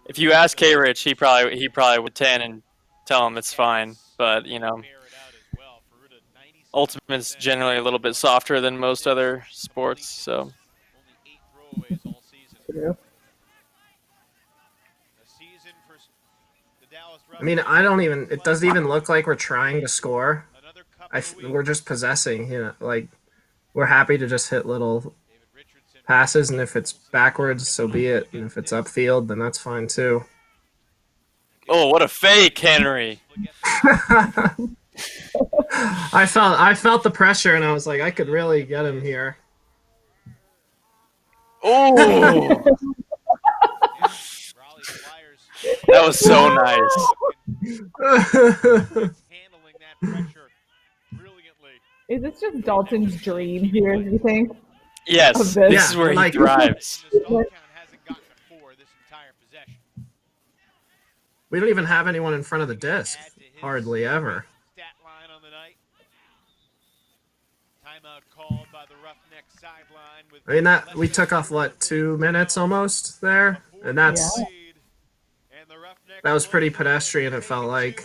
if you ask K-Rich, he probably would 10 and tell him it's fine. But, Ultimate's generally a little bit softer than most other sports, so. True. I mean, it doesn't even look like we're trying to score. We're just possessing, like we're happy to just hit little passes, and if it's backwards, so be it. And if it's upfield, then that's fine too. Oh, what a fake, Henry. I felt the pressure, and I was like, I could really get him here. Oh. That was so nice. Handling that pressure brilliantly. Is this just Dalton's dream here, do you think? Yes, this. this is where he thrives. The stall count hasn't gotten to 4 this entire possession. We don't even have anyone in front of the disc. Hardly ever. Stat line on the night. Timeout called by the Roughneck sideline. With I mean, that we took off, what, 2 minutes almost there? And that's... Yeah. That was pretty pedestrian, it felt like.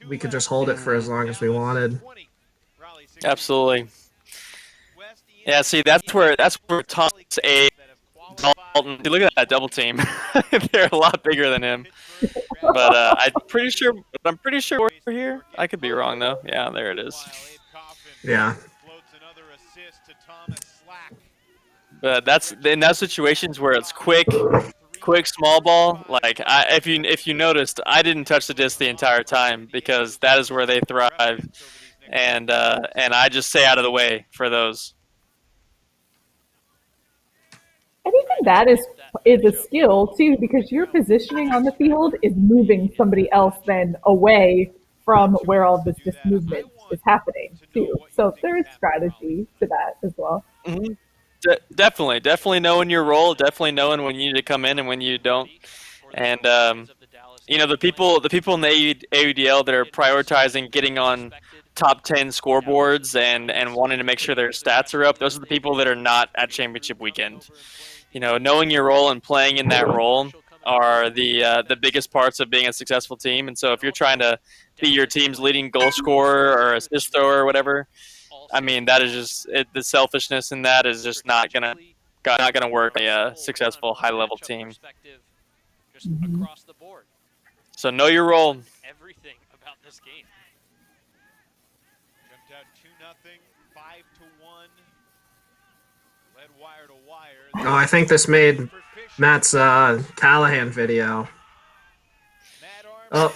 We could just hold it for as long as we wanted. Absolutely. Yeah, see, that's where Thomas A. Dalton. Look at that double team. They're a lot bigger than him. But I'm pretty sure we're here. I could be wrong though. Yeah, there it is. Yeah. But that's in those situations where it's quick small ball. Like if you noticed, I didn't touch the disc the entire time because that is where they thrive, and I just stay out of the way for those. I think that is a skill too, because your positioning on the field is moving somebody else then away from where all this movement is happening too. So there is strategy to that as well. Mm-hmm. Definitely knowing your role, definitely knowing when you need to come in and when you don't. And the people in the AUDL that are prioritizing getting on top 10 scoreboards and wanting to make sure their stats are up, those are the people that are not at championship weekend. Knowing your role and playing in that role are the biggest parts of being a successful team. And so if you're trying to be your team's leading goal scorer or assist thrower or whatever, I mean, that is just the selfishness in that is just not gonna work a successful high level team. Mm-hmm. So know your role. Everything about this game. Jumped out 2-0, 5-1. Led wire to wire. Oh, I think this made Matt's Callahan video. Oh,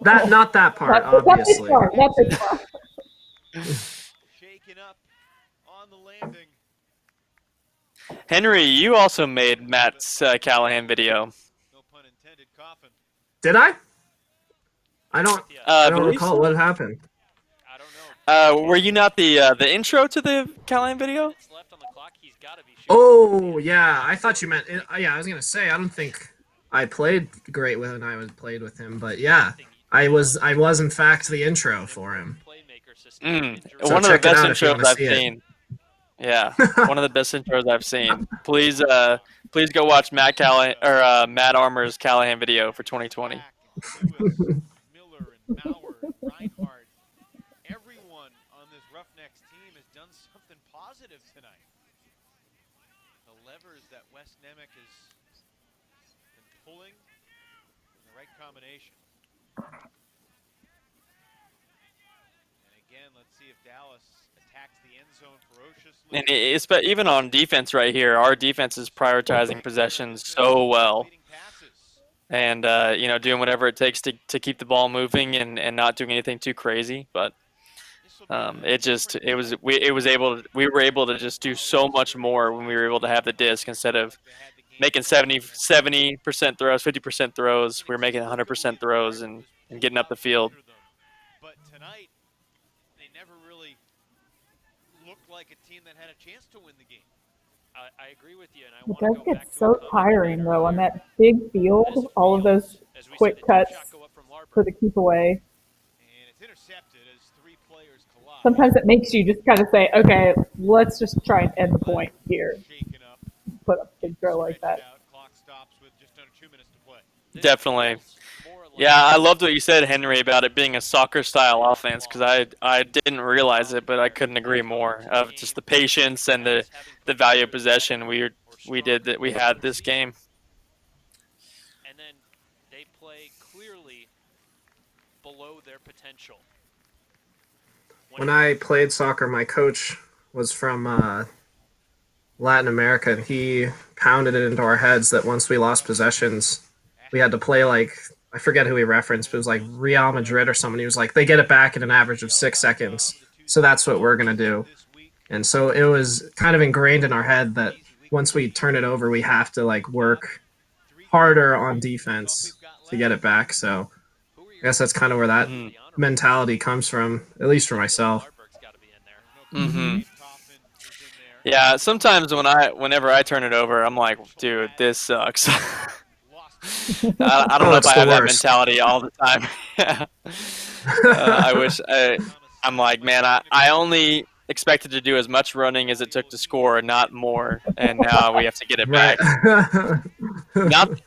not that part, obviously. Not this part. Shaken up on the landing. Henry, you also made Matt's Callahan video. No pun intended, coffin. Did I? I don't recall what happened. I don't know. Were you not the intro to the Callahan video? Oh, yeah. I thought you meant... yeah, I was going to say, I don't think I played great when I played with him, but yeah. I was in fact the intro for him. So one of the check it best out if you intros wanna I've see it. seen. Yeah, one of the best intros I've seen. Please go watch Matt Armour's Callahan video for 2020. Miller and Mauer and Reinhardt. Everyone on this Roughnecks team has done something positive tonight. The levers that West Nemec has been pulling in the right combination. And again, let's see if Dallas attacks the end zone ferociously. And it's even on defense right here, our defense is prioritizing possessions so well. And doing whatever it takes to keep the ball moving and not doing anything too crazy, but we were able to just do so much more when we were able to have the disc instead of making 70% throws, 50% throws. We were making 100% throws and getting up the field. But tonight, they never really looked like a team that had a chance to win the game. I agree with you, and I It want to does go get back to so tiring though on that big field, all of those quick cuts for the keep away. And it's intercepted as 3 players collide. Sometimes it makes you just kind of say, okay, let's just try and end the point here. Shaken up, Put up a big throw like that. out. Clock stops with just under 2 minutes to play. Definitely. Yeah, I loved what you said, Henry, about it being a soccer-style offense because I didn't realize it, but I couldn't agree more of just the patience and the value of possession we had this game. And then they play clearly below their potential. When I played soccer, my coach was from Latin America, and he pounded it into our heads that once we lost possessions, we had to play like, I forget who he referenced, but it was like Real Madrid or someone. He was like, they get it back in an average of 6 seconds. So that's what we're going to do. And so it was kind of ingrained in our head that once we turn it over, we have to like work harder on defense to get it back. So I guess that's kind of where that mentality comes from, at least for myself. Yeah, sometimes whenever I turn it over, I'm like, dude, this sucks. I don't know if I have that mentality all the time. I'm like, man, I only expected to do as much running as it took to score, not more, and now we have to get it back.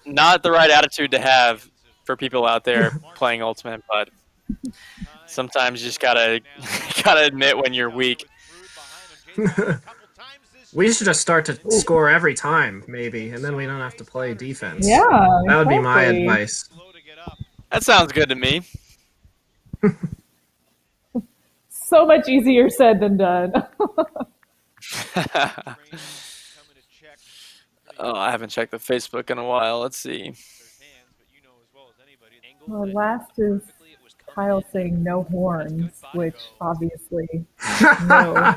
Not the right attitude to have for people out there playing Ultimate, but sometimes you just gotta admit when you're weak. We should just start to score every time, maybe, and then we don't have to play defense. Yeah, that would be my advice. That sounds good to me. So much easier said than done. Oh, I haven't checked the Facebook in a while. Let's see. Well, last is Kyle saying no horns, which obviously no.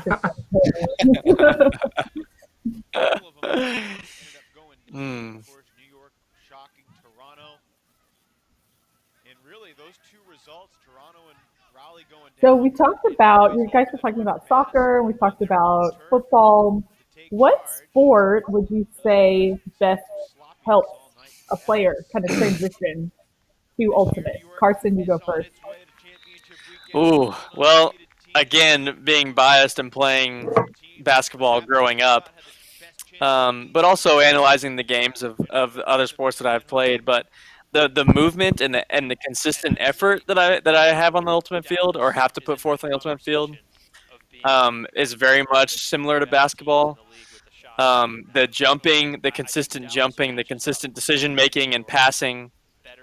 So we talked about, you guys were talking about soccer, and we talked about football. What sport would you say best helps a player kind of transition to Ultimate? Carson, you go first. Ooh, well, again, being biased and playing basketball growing up, but also analyzing the games of other sports that I've played. But the movement and the consistent effort that I have on the Ultimate field, or have to put forth on the Ultimate field, is very much similar to basketball. The jumping, the consistent jumping, the consistent decision making and passing,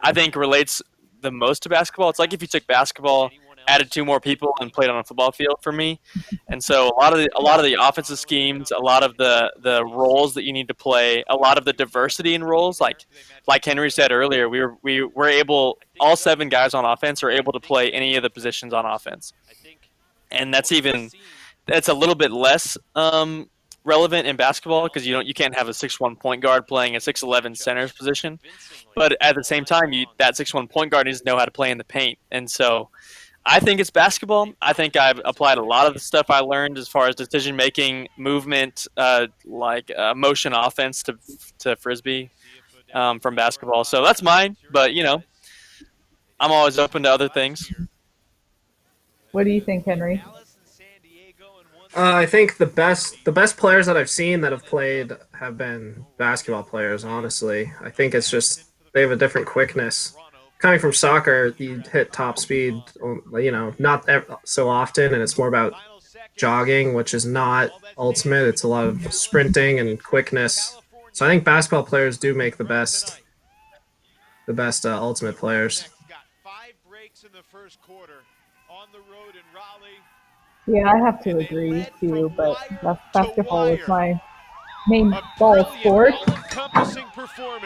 I think relates the most to basketball. It's like if you took basketball, added 2 more people, and played on a football field for me. And so a lot of the offensive schemes, a lot of the roles that you need to play, a lot of the diversity in roles, like Henry said earlier, we were able, all 7 guys on offense are able to play any of the positions on offense. And that's a little bit less relevant in basketball, because you can't have a 6'1" point guard playing a 6'11" center's position. But at the same time, that 6'1" point guard needs to know how to play in the paint. And so I think it's basketball. I think I've applied a lot of the stuff I learned as far as decision making, movement, motion offense to Frisbee from basketball. So that's mine. But I'm always open to other things. What do you think, Henry? I think the best players that I've seen that have played have been basketball players, honestly. I think it's just they have a different quickness. Coming from soccer, you hit top speed, not so often, and it's more about jogging, which is not Ultimate. It's a lot of sprinting and quickness. So I think basketball players do make the best Ultimate players. Yeah, I have to agree too, but basketball is my main ball sport.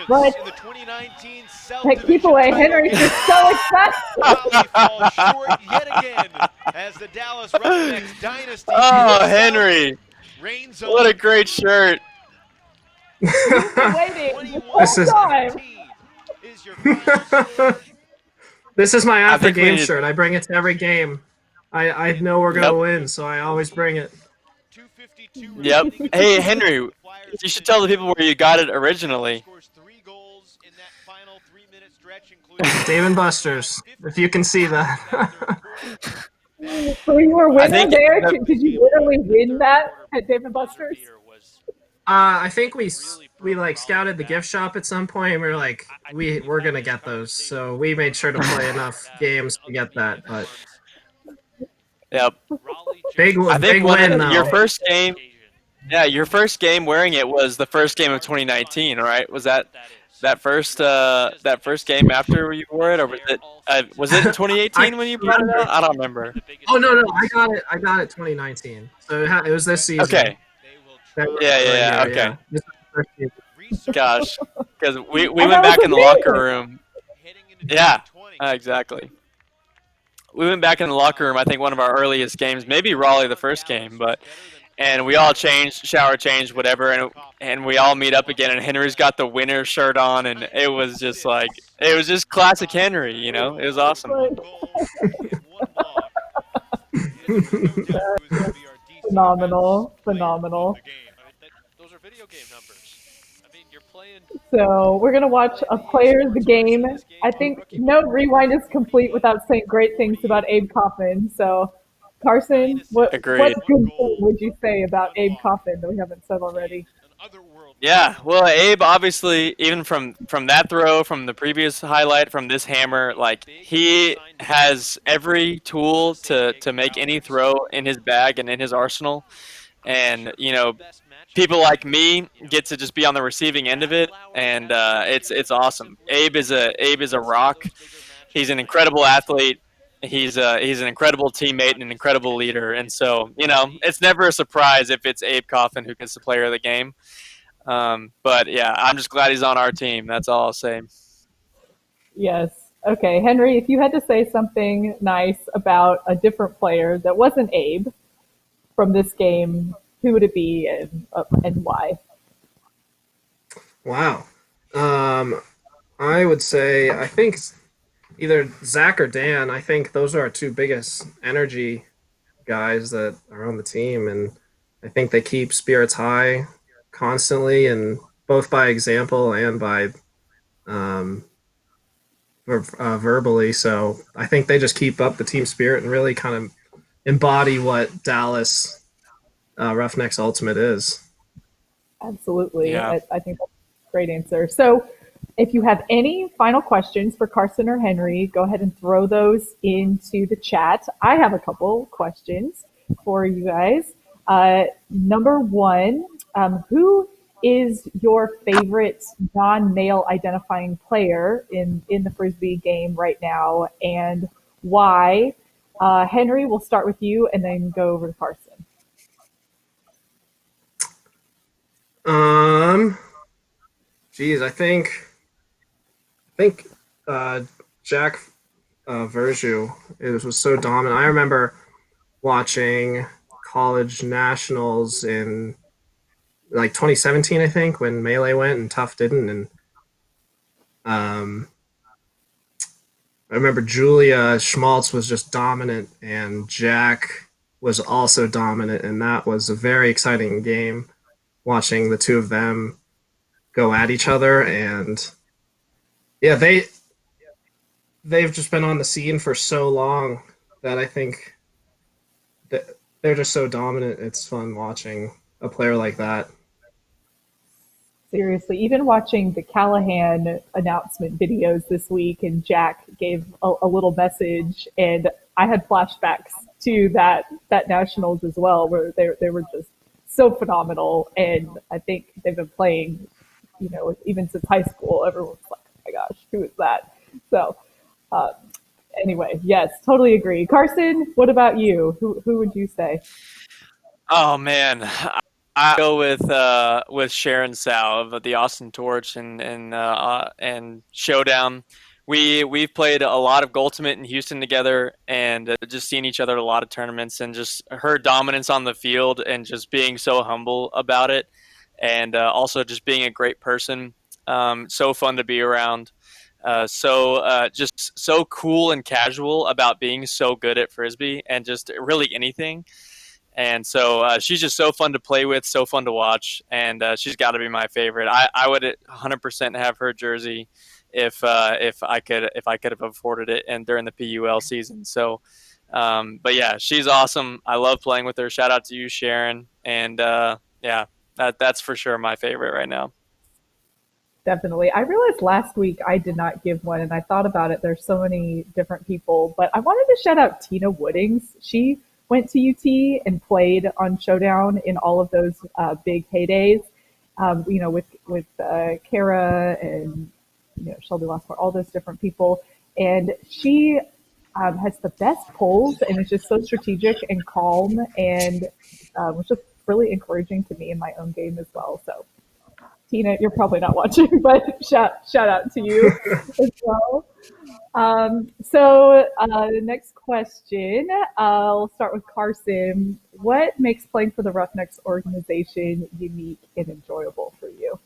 But that keep away, Henry's just so excited. Oh, Henry! What a great shirt! Waiting this time. This is my after game shirt. I bring it to every game. I know we're gonna win, so I always bring it. Yep. Hey, Henry, you should tell the people where you got it originally. Dave & Buster's, if you can see that. So you were winning there? Did you literally win that at Dave & Buster's? I think we scouted the gift shop at some point, and we were like, we're gonna get those. So we made sure to play enough games to get that. But yep. Big win though. Your first game. Yeah, your first game wearing it was the first game of 2019, right? Was that first game after you wore it, or was it in 2018 when you brought it out? I don't remember. Oh no, I got it 2019. So it was this season. Okay. Yeah. Okay. Yeah. Gosh, because we went back in the locker room. Yeah, exactly. We went back in the locker room. I think one of our earliest games, maybe Raleigh the first game, but and we all shower changed, whatever, and we all meet up again, and Henry's got the winner shirt on, and it was just classic Henry, you know. It was awesome. Phenomenal. Those are video game numbers. I mean, you're playing. So we're going to watch a player's game. I think no rewind is complete without saying great things about Abe Coffin. So, Carson, what good thing would you say about Abe Coffin that we haven't said already? Yeah, well, Abe, obviously, even from that throw, from the previous highlight, from this hammer, like, he has every tool to make any throw in his bag and in his arsenal. And, you know, people like me get to just be on the receiving end of it, and it's awesome. Abe is a rock. He's an incredible athlete. He's an incredible teammate and an incredible leader. And so, you know, it's never a surprise if it's Abe Coffin who gets the player of the game. But yeah, I'm just glad he's on our team. That's all I'll say. Yes. Okay, Henry, if you had to say something nice about a different player that wasn't Abe from this game, who would it be and why? Wow. I would say, I think either Zach or Dan. I think those are our two biggest energy guys that are on the team, and I think they keep spirits high constantly, and both by example and by verbally. So I think they just keep up the team spirit and really kind of embody what Dallas Roughnecks Ultimate is. Absolutely. Yeah. I think that's a great answer. So if you have any final questions for Carson or Henry, go ahead and throw those into the chat. I have a couple questions for you guys. Number one, who is your favorite non-male identifying player in the Frisbee game right now, and why? Henry, we'll start with you and then go over to Carson. I think Jack Verju, it was so dominant. I remember watching college nationals in like 2017, I think, when Melee went and Tough didn't. And I remember Julia Schmaltz was just dominant, and Jack was also dominant, and that was a very exciting game, watching the two of them go at each other. And yeah, they've just been on the scene for so long that I think that they're just so dominant. It's fun watching a player like that. Seriously, even watching the Callahan announcement videos this week, and Jack gave a little message, and I had flashbacks to that nationals as well, where they were just so phenomenal. And I think they've been playing, you know, even since high school. Everyone's like, oh my gosh, who is that? So anyway, yes, totally agree. Carson, what about you? Who would you say? Oh man, I go with Sharon Sow of the Austin Torch and Showdown. We've played a lot of Ultimate in Houston together, and just seen each other at a lot of tournaments, and just her dominance on the field and just being so humble about it, and also just being a great person. So fun to be around. Just so cool and casual about being so good at Frisbee and just really anything. And so she's just so fun to play with, so fun to watch, and she's got to be my favorite. I would 100% have her jersey if I could have afforded it and during the PUL season. So, but yeah, she's awesome. I love playing with her. Shout out to you, Sharon. And yeah, that's for sure my favorite right now. Definitely. I realized last week I did not give one, and I thought about it. There's so many different people, but I wanted to shout out Tina Woodings. She went to UT and played on Showdown in all of those big heydays, you know, with Kara and, you know, Shelby Lossmore, all those different people. And she has the best polls, and is just so strategic and calm, and was just really encouraging to me in my own game as well. So, Tina, you're probably not watching, but shout out to you as well. The next question, I'll start with Carson. What makes playing for the Roughnecks organization unique and enjoyable for you?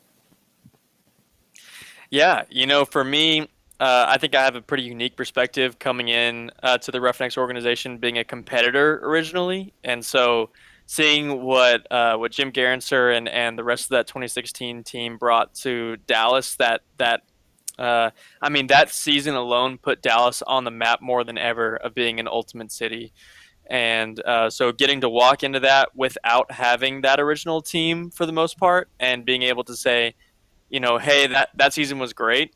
Yeah, for me, I think I have a pretty unique perspective coming in to the Roughnecks organization, being a competitor originally, and so seeing what Jim Garanser and the rest of that 2016 team brought to Dallas, I mean, that season alone put Dallas on the map more than ever of being an ultimate city. And so getting to walk into that without having that original team for the most part and being able to say, hey, that season was great.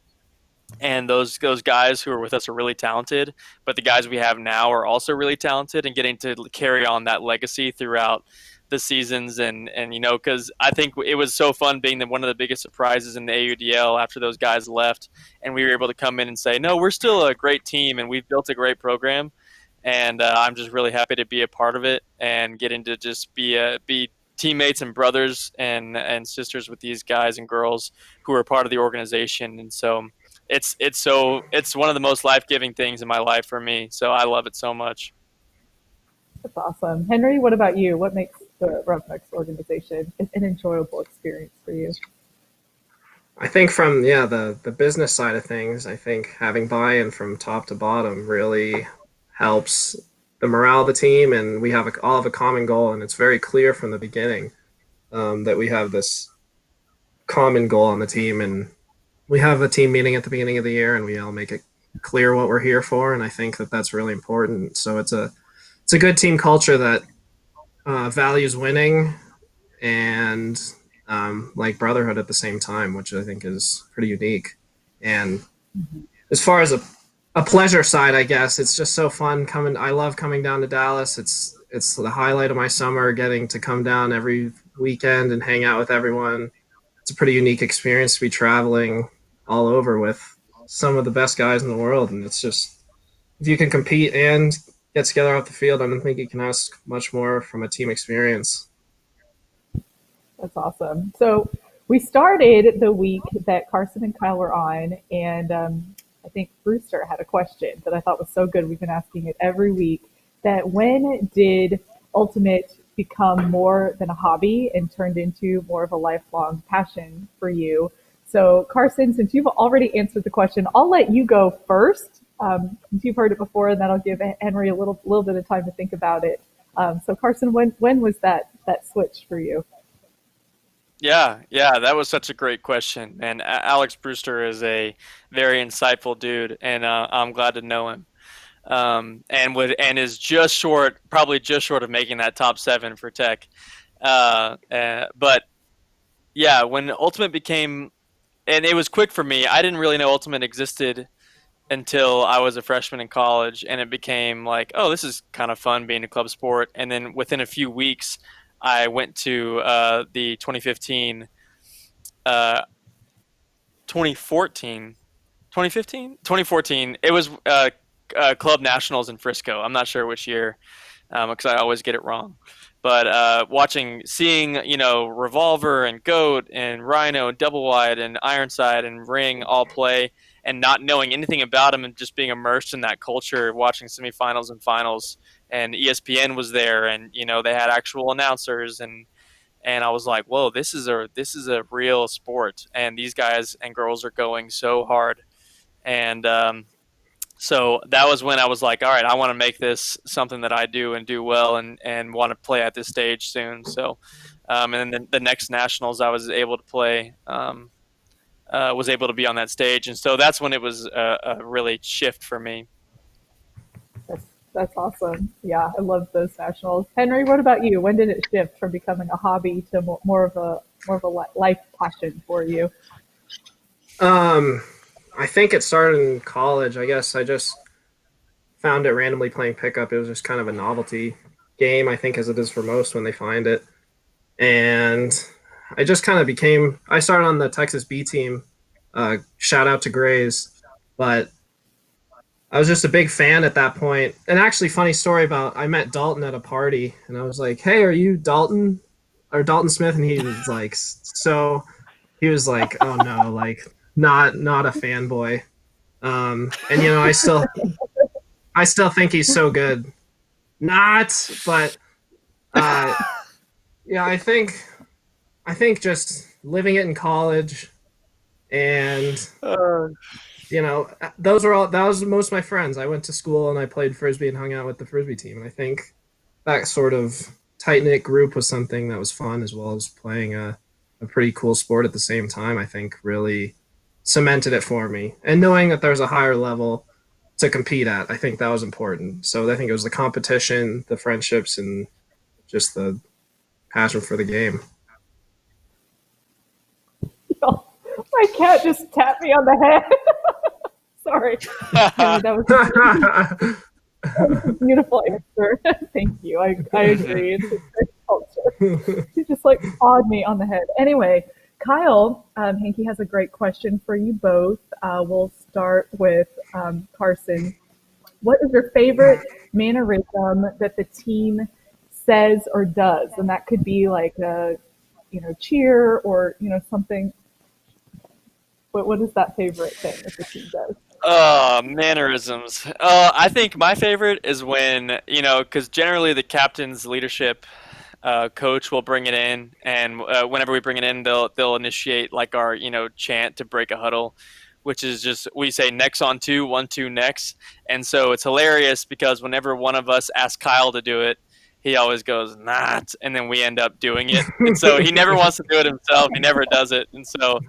And those guys who are with us are really talented, but the guys we have now are also really talented, and getting to carry on that legacy throughout the seasons and because I think it was so fun being one of the biggest surprises in the AUDL after those guys left, and we were able to come in and say, no, we're still a great team and we've built a great program, and I'm just really happy to be a part of it and getting to just be teammates and brothers and sisters with these guys and girls who are part of the organization. And so it's one of the most life-giving things in my life for me. So I love it so much. That's awesome. Henry, what about you? What makes the Roughnecks organization an enjoyable experience for you? I think from the business side of things, I think having buy-in from top to bottom really helps the morale of the team, and we all have a common goal, and it's very clear from the beginning that we have this common goal on the team, and we have a team meeting at the beginning of the year, and we all make it clear what we're here for, and I think that that's really important. So it's a good team culture that values winning and like brotherhood at the same time, which I think is pretty unique. And as far as a pleasure side, I guess it's just so fun coming. I love coming down to Dallas. It's the highlight of my summer, getting to come down every weekend and hang out with everyone. It's a pretty unique experience to be traveling all over with some of the best guys in the world, and it's just, if you can compete and get together off the field, I don't think you can ask much more from a team experience. That's awesome. So we started the week that Carson and Kyle were on, and I think Brewster had a question that I thought was so good. We've been asking it every week, that when did Ultimate become more than a hobby and turned into more of a lifelong passion for you? So Carson, since you've already answered the question, I'll let you go first. Since you've heard it before, and that'll give Henry a little bit of time to think about it. So Carson, when was that switch for you? Yeah, that was such a great question. And Alex Brewster is a very insightful dude, and I'm glad to know him. And is probably just short of making that top 7 for Tech. But yeah, when Ultimate became, and it was quick for me. I didn't really know Ultimate existed until I was a freshman in college, and it became like, oh, this is kind of fun being a club sport. And then within a few weeks, I went to the 2015, 2014. It was Club Nationals in Frisco. I'm not sure which year because I always get it wrong. But seeing, Revolver and Goat and Rhino and Double Wide and Ironside and Ring all play, and not knowing anything about them and just being immersed in that culture, watching semifinals and finals, and ESPN was there, and they had actual announcers, and I was like, whoa, this is a real sport, and these guys and girls are going so hard, and so that was when I was like, all right, I want to make this something that I do and do well, and want to play at this stage soon. So, and then the next nationals, I was able to play. Was able to be on that stage, and so that's when it was a really shift for me. That's awesome. Yeah, I love those nationals. Henry, what about you? When did it shift from becoming a hobby to more of a life passion for you? I think it started in college. I guess I just found it randomly playing pickup. It was just kind of a novelty game, I think, as it is for most when they find it, and I just kind of I started on the Texas B team, shout out to Grays, but I was just a big fan at that point. And actually, funny story I met Dalton at a party, and I was like, hey, are you Dalton? Or Dalton Smith? And he was like, oh no, like not a fanboy. And I still think he's so good. Not, but yeah, I think just living it in college, and that was most of my friends. I went to school and I played frisbee and hung out with the frisbee team, and I think that sort of tight-knit group was something that was fun, as well as playing a pretty cool sport at the same time. I think really cemented it for me, and knowing that there's a higher level to compete at, I think that was important. So I think it was the competition, the friendships, and just the passion for the game. My cat just tapped me on the head. Sorry. That was a beautiful answer. Thank you. I agree. It's a great culture. He just pawed me on the head. Anyway, Kyle, Hanky has a great question for you both. We'll start with Carson. What is your favorite mannerism that the team says or does? And that could be like a, cheer or, something. What is that favorite thing that the team does? Mannerisms. I think my favorite is when, because generally the captain's leadership coach will bring it in, and whenever we bring it in, they'll initiate our chant to break a huddle, which is just, we say next on 2, 1, 2 next. And so it's hilarious because whenever one of us asks Kyle to do it, he always goes, not, and then we end up doing it. And so he never wants to do it himself. He never does it. And so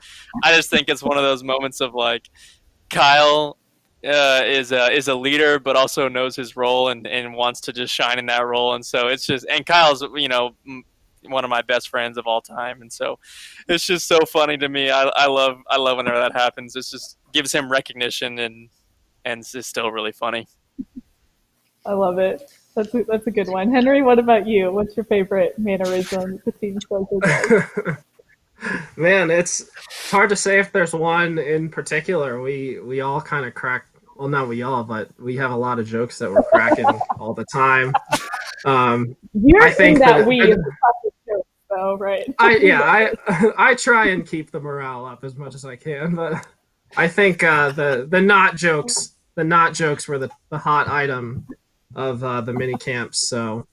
I just think it's one of those moments of Kyle is a leader, but also knows his role and wants to just shine in that role. And so it's just, and Kyle's, one of my best friends of all time. And so it's just so funny to me. I love whenever that happens. It just gives him recognition, and it's still really funny. I love it. That's a good one. Henry, what about you? What's your favorite mannerism the team says or does? Man, it's hard to say if there's one in particular. We all kind of crack. Well, not we all, but we have a lot of jokes that we're cracking all the time. I think that we is the joke, though, right? I try and keep the morale up as much as I can, but I think the not jokes were the hot item of the mini camps. So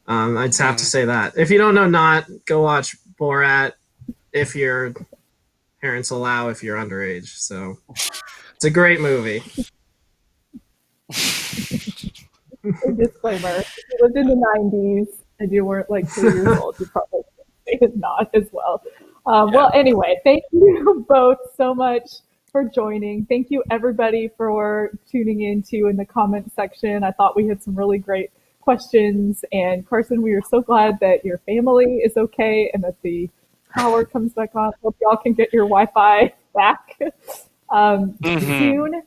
I'd have to say that. If you don't know Not, go watch Borat if your parents allow, if you're underage. So it's a great movie. Disclaimer, if you lived in the 90s and you weren't 2 years old, you probably did not as well. Well, anyway, thank you both so much for joining. Thank you everybody for tuning into in the comment section. I thought we had some really great questions, and Carson, we are so glad that your family is okay and that the power comes back on. Hope y'all can get your Wi-Fi back soon.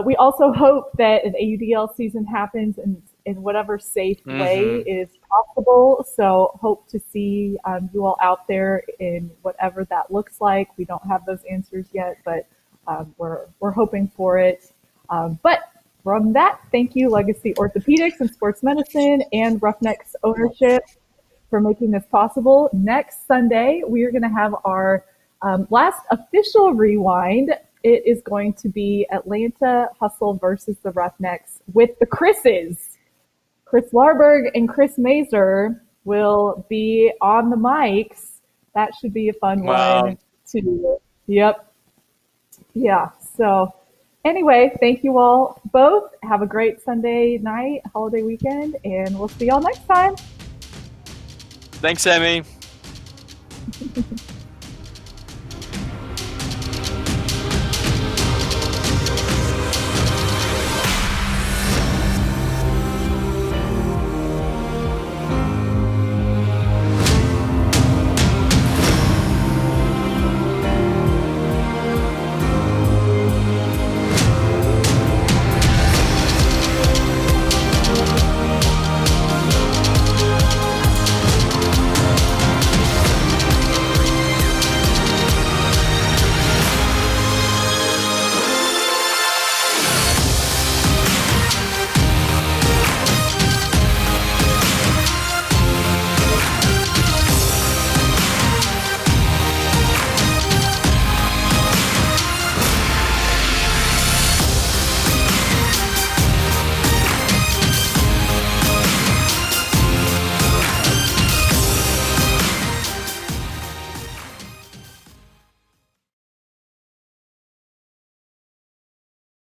We also hope that an AUDL season happens in whatever safe way is possible. So hope to see you all out there in whatever that looks like. We don't have those answers yet, but we're hoping for it. But from that, thank you, Legacy Orthopedics and Sports Medicine and Roughnecks ownership for making this possible. Next Sunday, we are going to have our last official rewind. It is going to be Atlanta Hustle versus the Roughnecks with the Chris's. Chris Larberg and Chris Mazer will be on the mics. That should be a fun one too. Yep. Yeah. So anyway, thank you all both. Have a great Sunday night, holiday weekend, and we'll see y'all next time. Thanks, Emi.